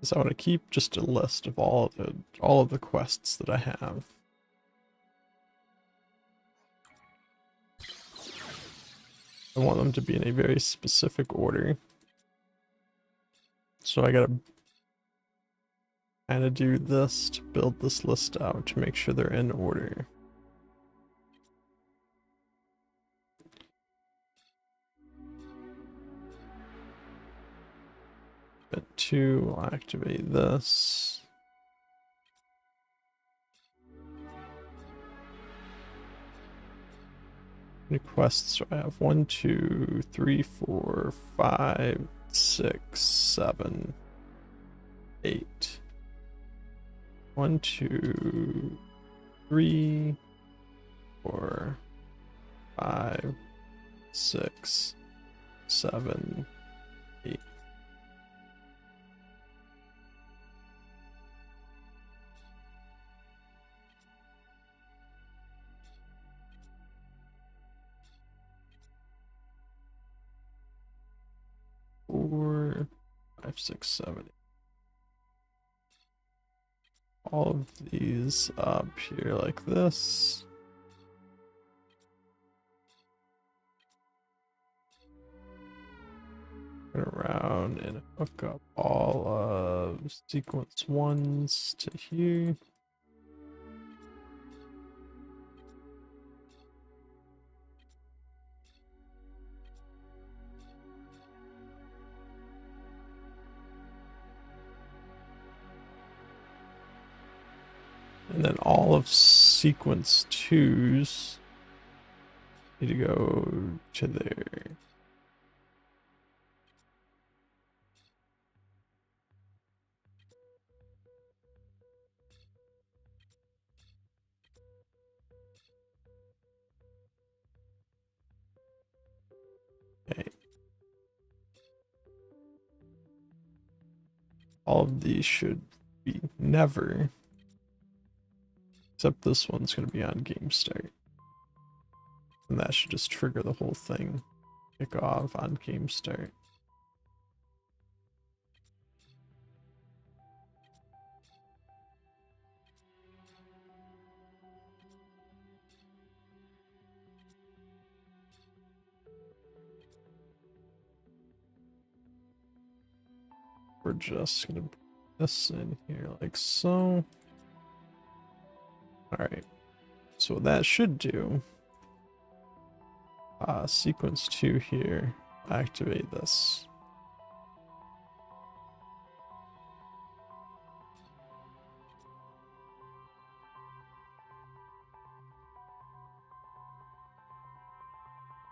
is I want to keep just a list of all of the quests that I have. I want them to be in a very specific order. So I gotta kind of do this to build this list out to make sure they're in order. Bit 2, I'll activate this. many quests do I have? 1, 2, 3, 4, 5, 6, 7, 8. 1, 2, 3, 4, 5, 6, 7, 8. Four, 5, 6, 7. All of these up here like this. Turn around and hook up all of sequence 1s to here. And then all of sequence 2s need to go to there. Okay. All of these should be never, except this one's going to be on game start. And that should just trigger the whole thing. Kick off on game start. We're just going to put this in here like so. Alright. So what that should do, sequence 2 here, activate this.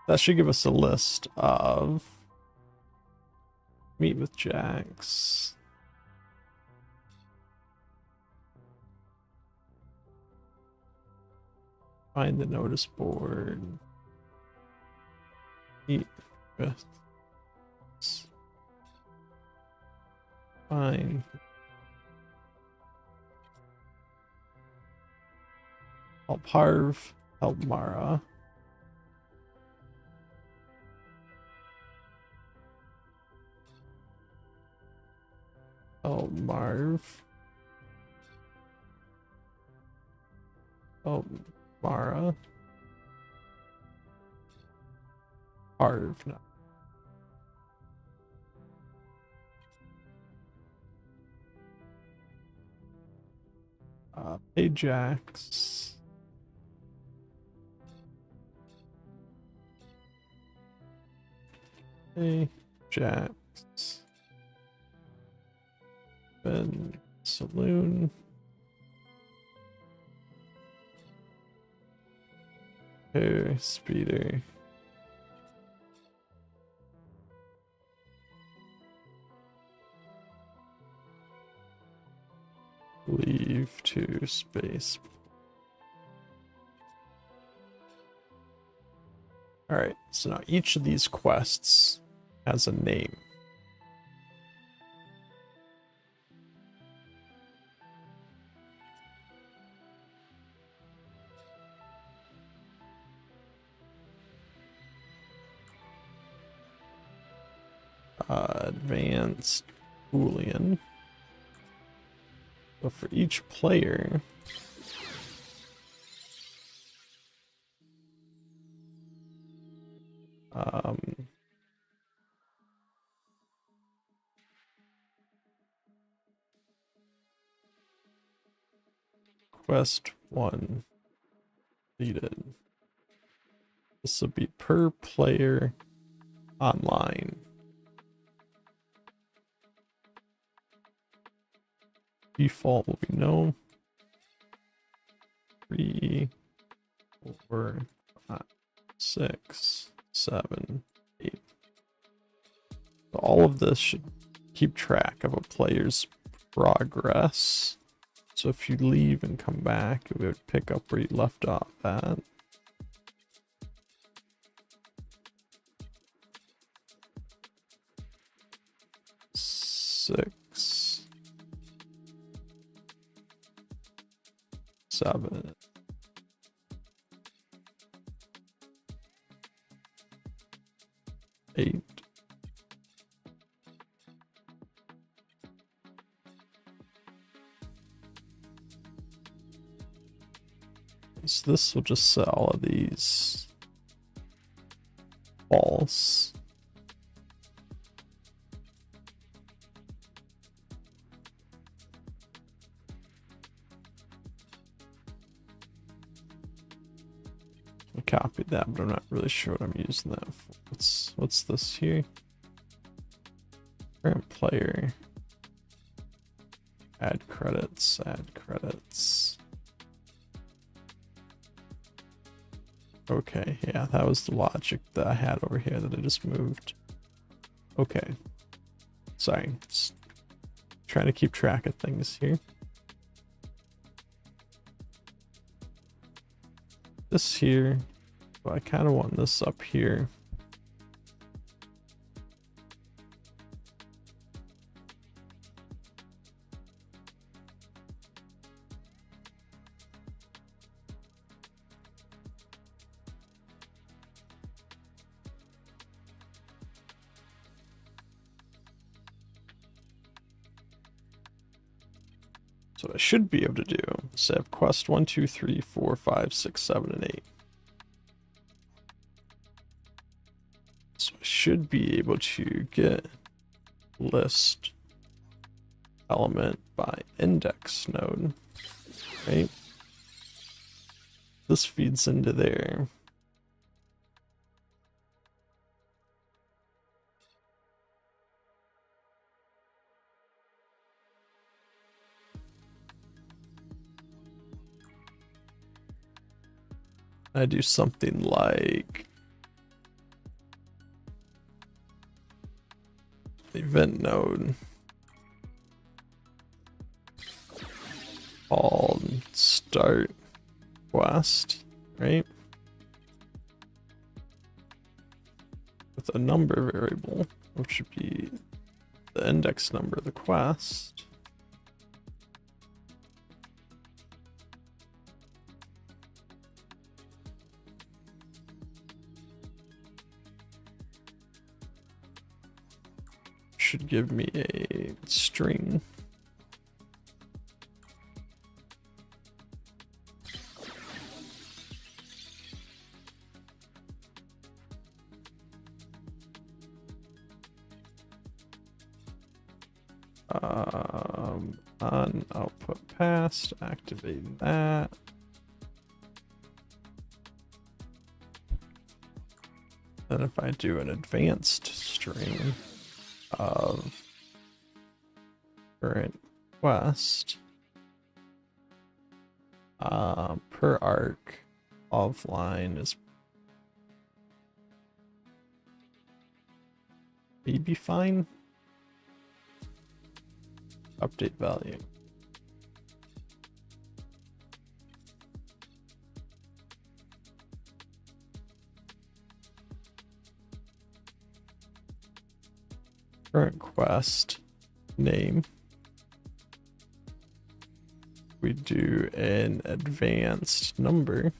That should give us a list of meet with Jax, find the notice board, meet with, find, help Harv, help Mara. Oh, Marv. Oh, Mara. Harv, no. Ajax. Ajax. Ben Saloon. Hair Speeder. Leave to space. Alright, so now each of these quests has a name. Advanced Boolean. So for each player, quest 1 completed. This will be per player online. Default will be no. 3, 4, 5, 6, 7, 8. So all of this should keep track of a player's progress. So if you leave and come back, it would pick up where you left off at. Six, 7, 8. So this will just set all of these false. I copied that, but I'm not really sure what I'm using that for. What's this here? Current player. Add credits, add credits. Okay, yeah, that was the logic that I had over here that I just moved. Okay. Sorry, just trying to keep track of things here. This here, well, I kind of want this up here. So what I should be able to do is have quest 1, 2, 3, 4, 5, 6, 7, and 8. So I should be able to get list element by index node, right? This feeds into there. I do something like event node called start quest, right? With a number variable, which would be the index number of the quest. Should give me a string. On output passed, activate that. Then if I do an advanced string of current quest per arc offline is maybe fine. Update value. Current quest name. We do an advanced number.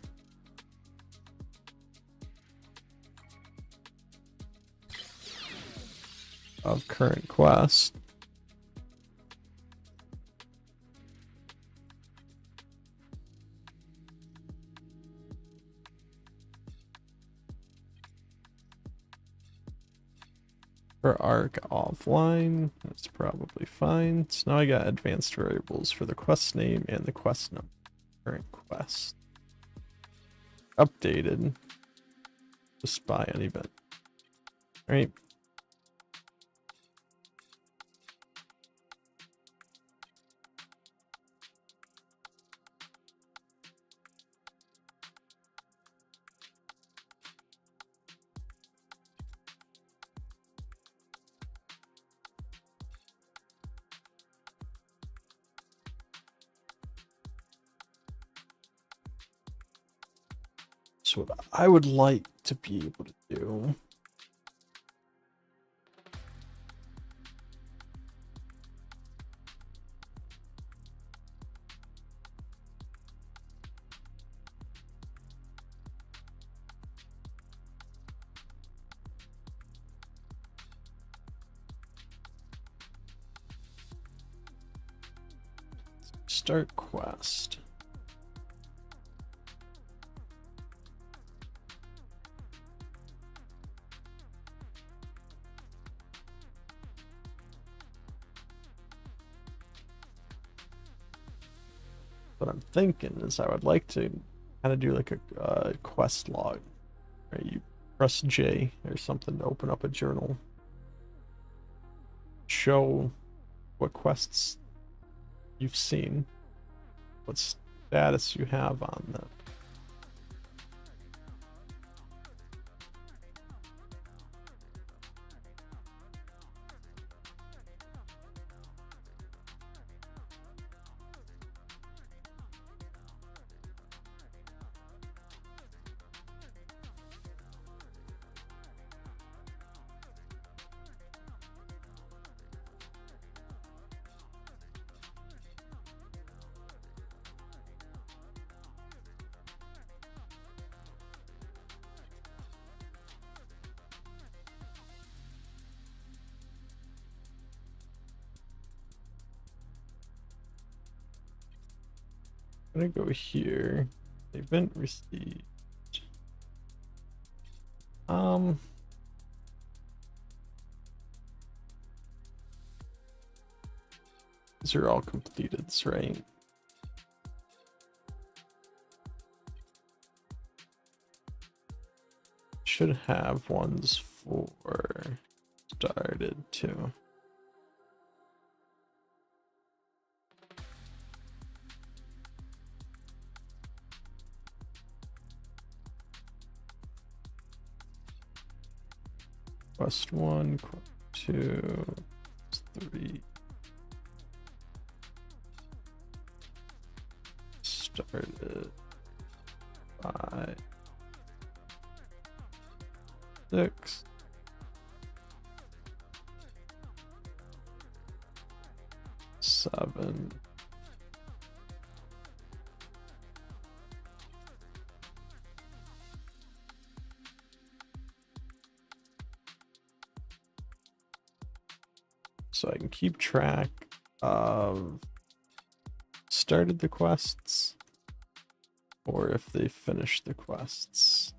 Of current quest. For arc offline, that's probably fine. So now I got advanced variables for the quest name and the quest number. Current quest. Updated just by an event. All right. Here's what I would like to be able to do. Start quest. What I'm thinking is I would like to kind of do like a quest log. Right? You press J or something to open up a journal. Show what quests you've seen, what status you have on them. I'm gonna go here. Event received. These are all completed, right? Should have ones for started too. Quest 1, quest 2, quest 3. Started 5, 6. 7. So I can keep track of started the quests or if they finished the quests.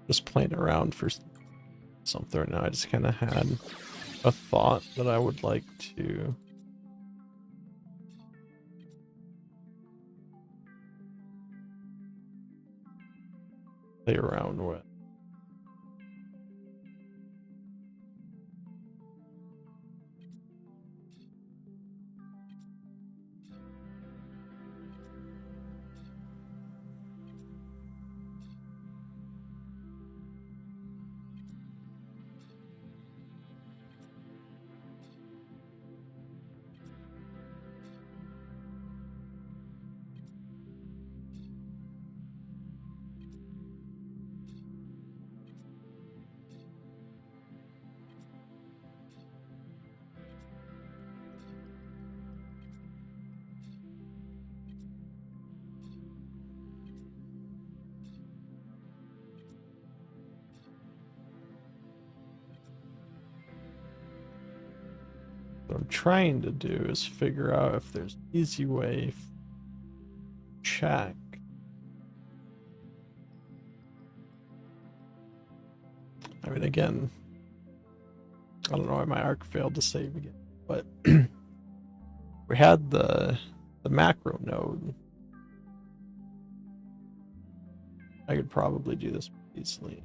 Just playing around for something right now. I just kind of had a thought that I would like to play around with. What I'm trying to do is figure out if there's an easy way to check. I mean, again, I don't know why my arc failed to save again, but we had the macro node. I could probably do this easily.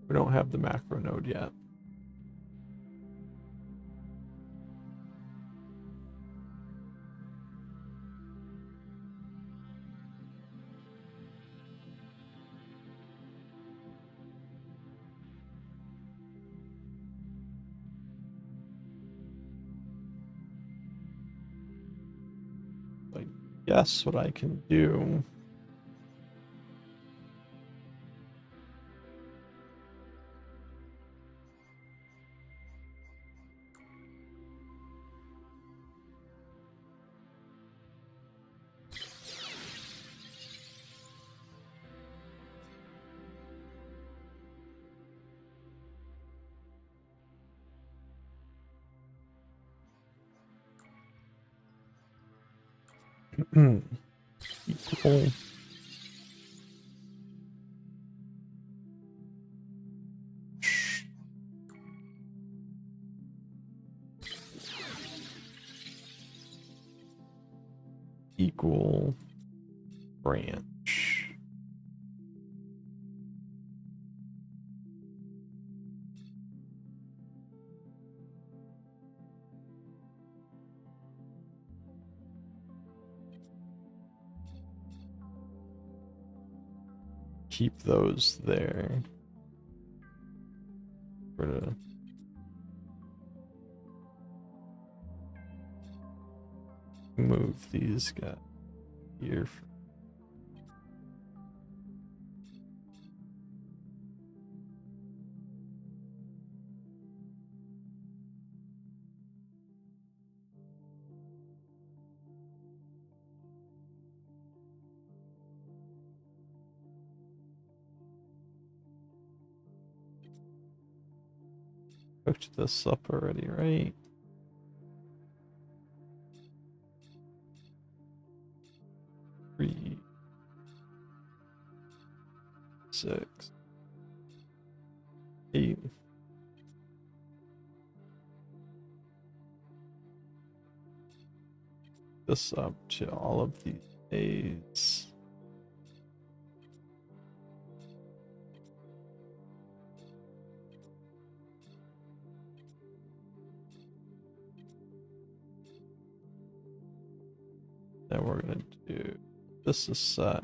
We don't have the macro node yet. I guess what I can do equal equal branch. Keep those there. We're gonna move these guys here. Hooked this up already, right? Three, 6, 8. This up to all of these A's. Then we're gonna do this is set.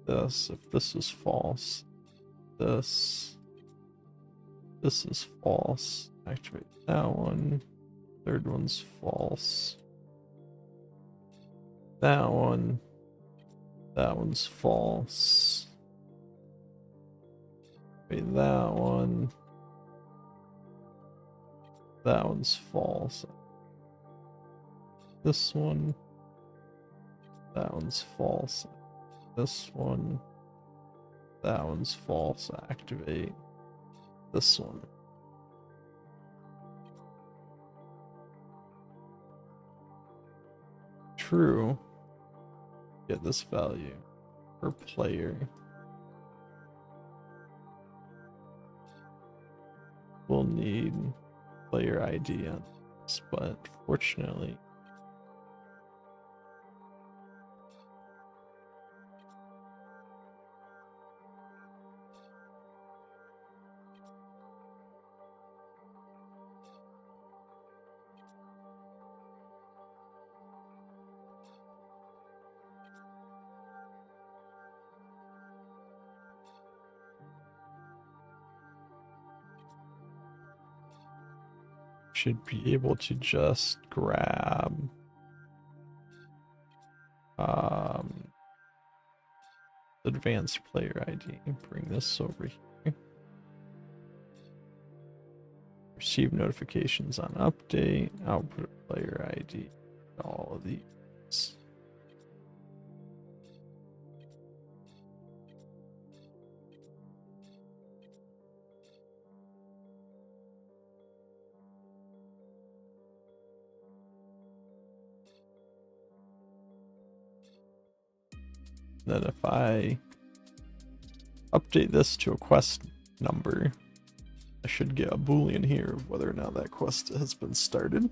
This, if this is false, this is false. Activate that one. Third one's false. That one's false. Activate that one. That one's false. This one. That one's false. This one. That one's false. Activate this one. True. Get this value per player. We'll need player ID on this, but fortunately should be able to just grab advanced player ID and bring this over here. Receive notifications on update, output player ID, all of these. Then if I update this to a quest number, I should get a boolean here of whether or not that quest has been started.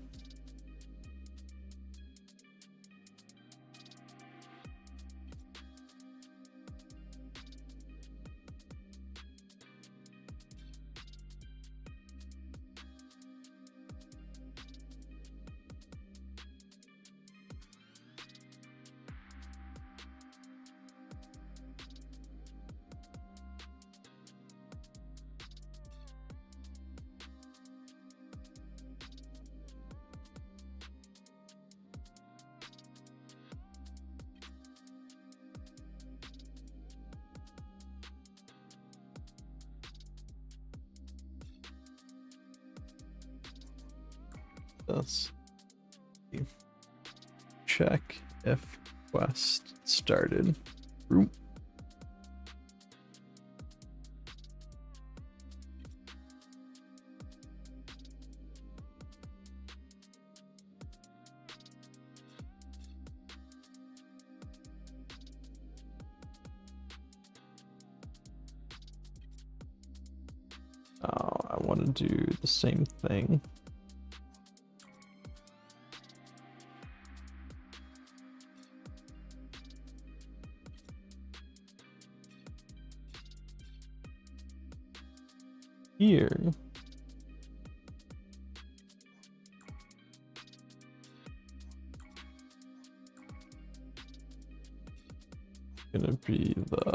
Let's check if quest started. Room. I want to do the same thing. Here, gonna be the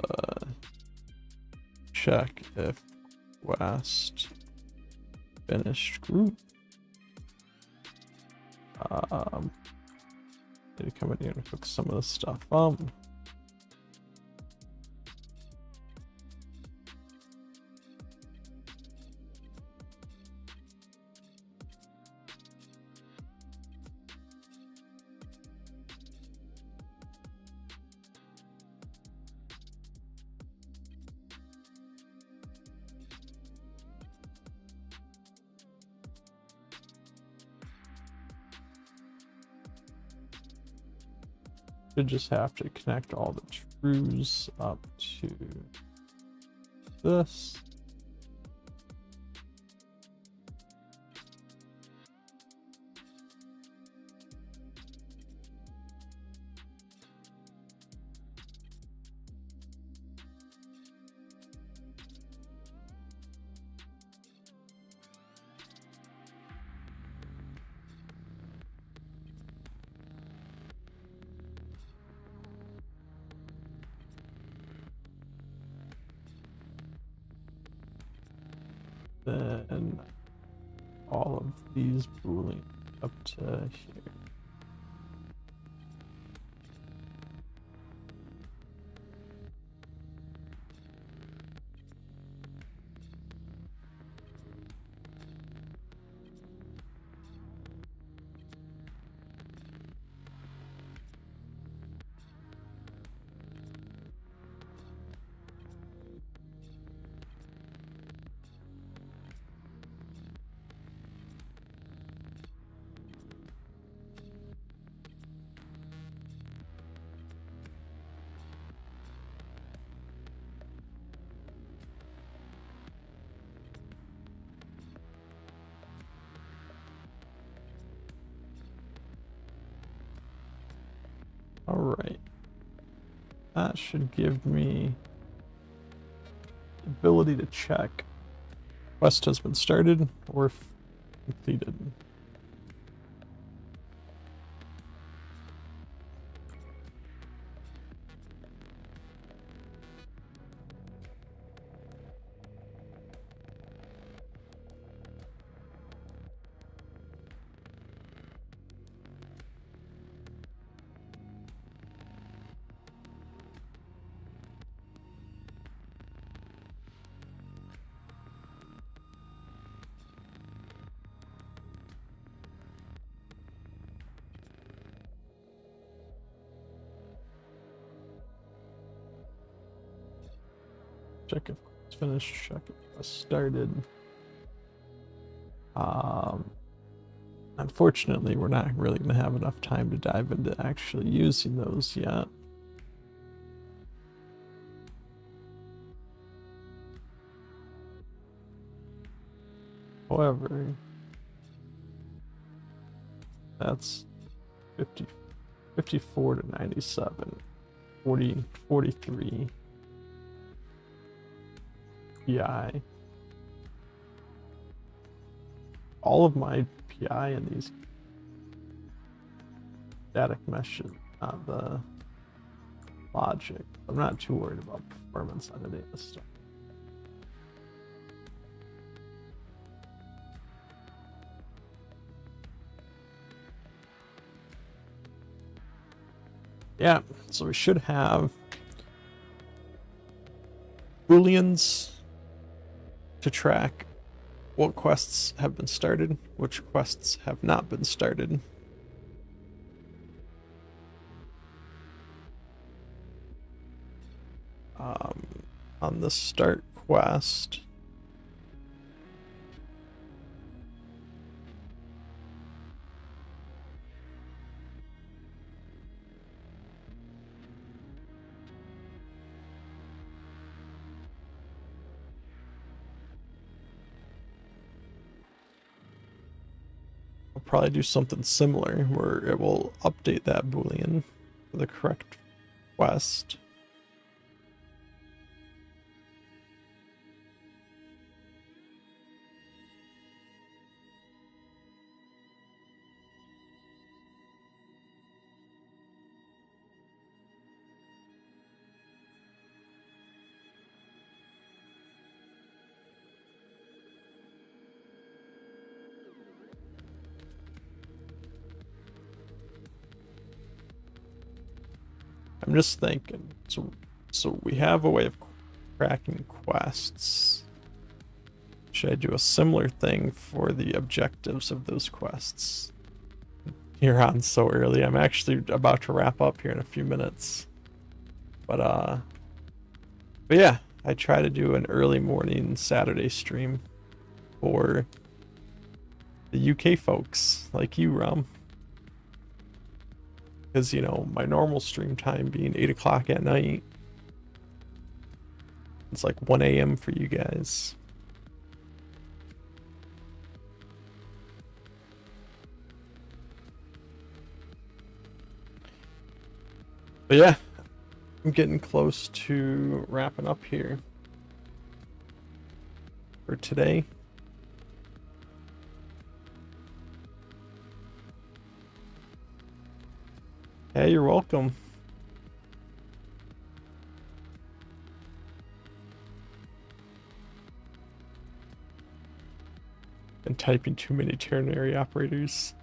check if quest finished group. Need to come in here and fix some of this stuff up. Should just have to connect all the trues up to this. Then all of these boolean up to here. All right, that should give me the ability to check quest has been started or completed. Check if it's finished, check if it's started. Unfortunately, we're not really going to have enough time to dive into actually using those yet. However, that's 50, 54 to 97, 40, 43 PI. All of my PI in these static meshes, not the logic. I'm not too worried about performance on any of this stuff. Yeah, so we should have booleans to track what quests have been started, which quests have not been started. On the start quest, I'll probably do something similar where it will update that boolean for the correct quest. I'm just thinking, so we have a way of tracking quests. Should I do a similar thing for the objectives of those quests? You're on so early. I'm actually about to wrap up here in a few minutes. But yeah, I try to do an early morning Saturday stream for the UK folks like you, Rom. Because, you know, my normal stream time being 8 o'clock at night, it's like 1 a.m. for you guys. But yeah, I'm getting close to wrapping up here for today. Hey, you're welcome. And typing too many ternary operators.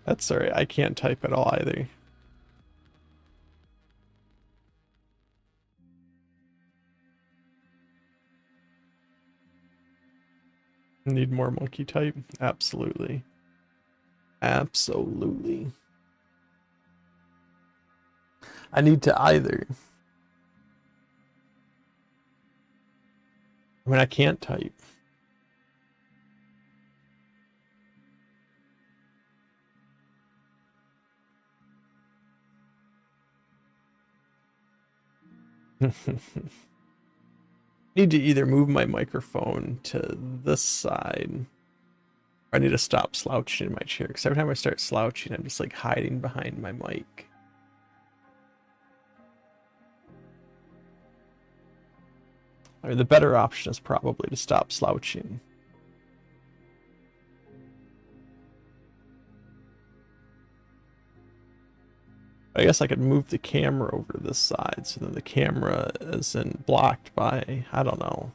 That's alright, I can't type at all either. Need more monkey type? Absolutely. Absolutely. I need to either. I mean, I can't type. Need to either move my microphone to this side, or I need to stop slouching in my chair, because every time I start slouching, I'm just like hiding behind my mic. I mean, the better option is probably to stop slouching. I guess I could move the camera over to this side, so then the camera isn't blocked by, I don't know.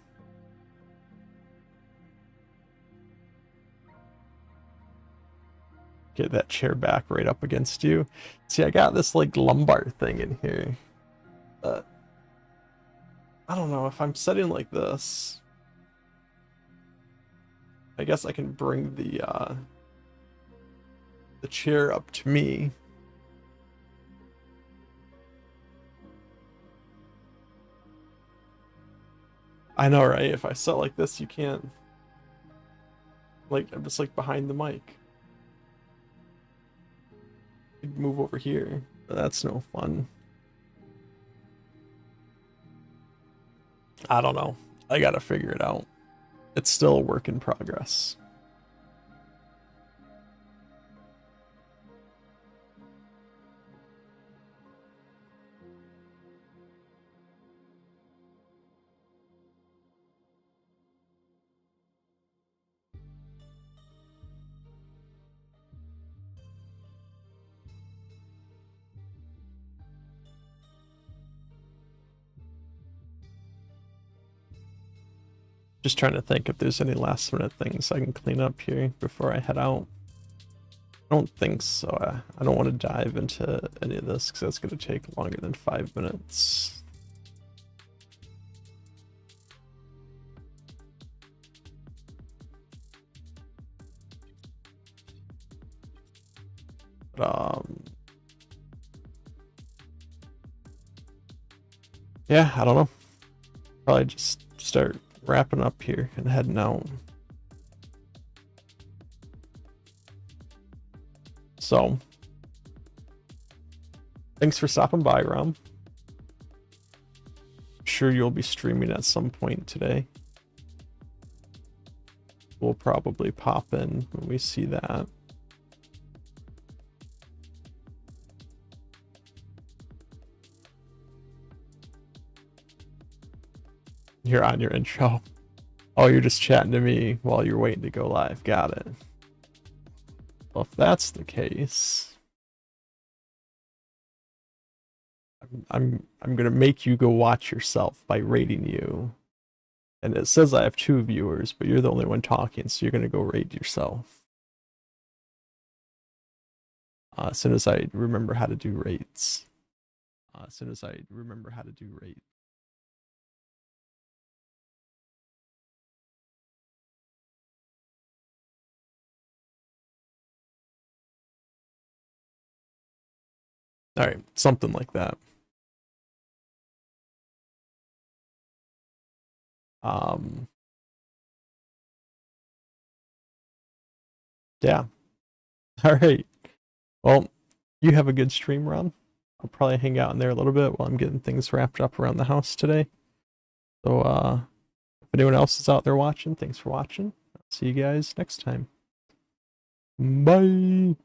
Get that chair back right up against you. See, I got this like lumbar thing in here. I don't know if I'm sitting like this. I guess I can bring the chair up to me. I know, right? If I sit like this, you can't. Like, I'm just like behind the mic. I'd move over here, but that's no fun. I don't know. I gotta figure it out. It's still a work in progress. Just trying to think if there's any last minute things I can clean up here before I head out. I don't think so. I don't want to dive into any of this because that's going to take longer than 5 minutes. But, yeah, I don't know. Probably just start wrapping up here and heading out. So, thanks for stopping by, Rom. I'm sure you'll be streaming at some point today. We'll probably pop in when we see that. You're on your intro. Oh, you're just chatting to me while you're waiting to go live. Got it. Well, if that's the case, I'm gonna make you go watch yourself by rating you. And it says I have 2 viewers, but you're the only one talking, so you're gonna go rate yourself. As soon as I remember how to do rates. As soon as I remember how to do rates. All right, something like that. Yeah. All right. Well, you have a good stream, Ron. I'll probably hang out in there a little bit while I'm getting things wrapped up around the house today. So, if anyone else is out there watching, thanks for watching. I'll see you guys next time. Bye.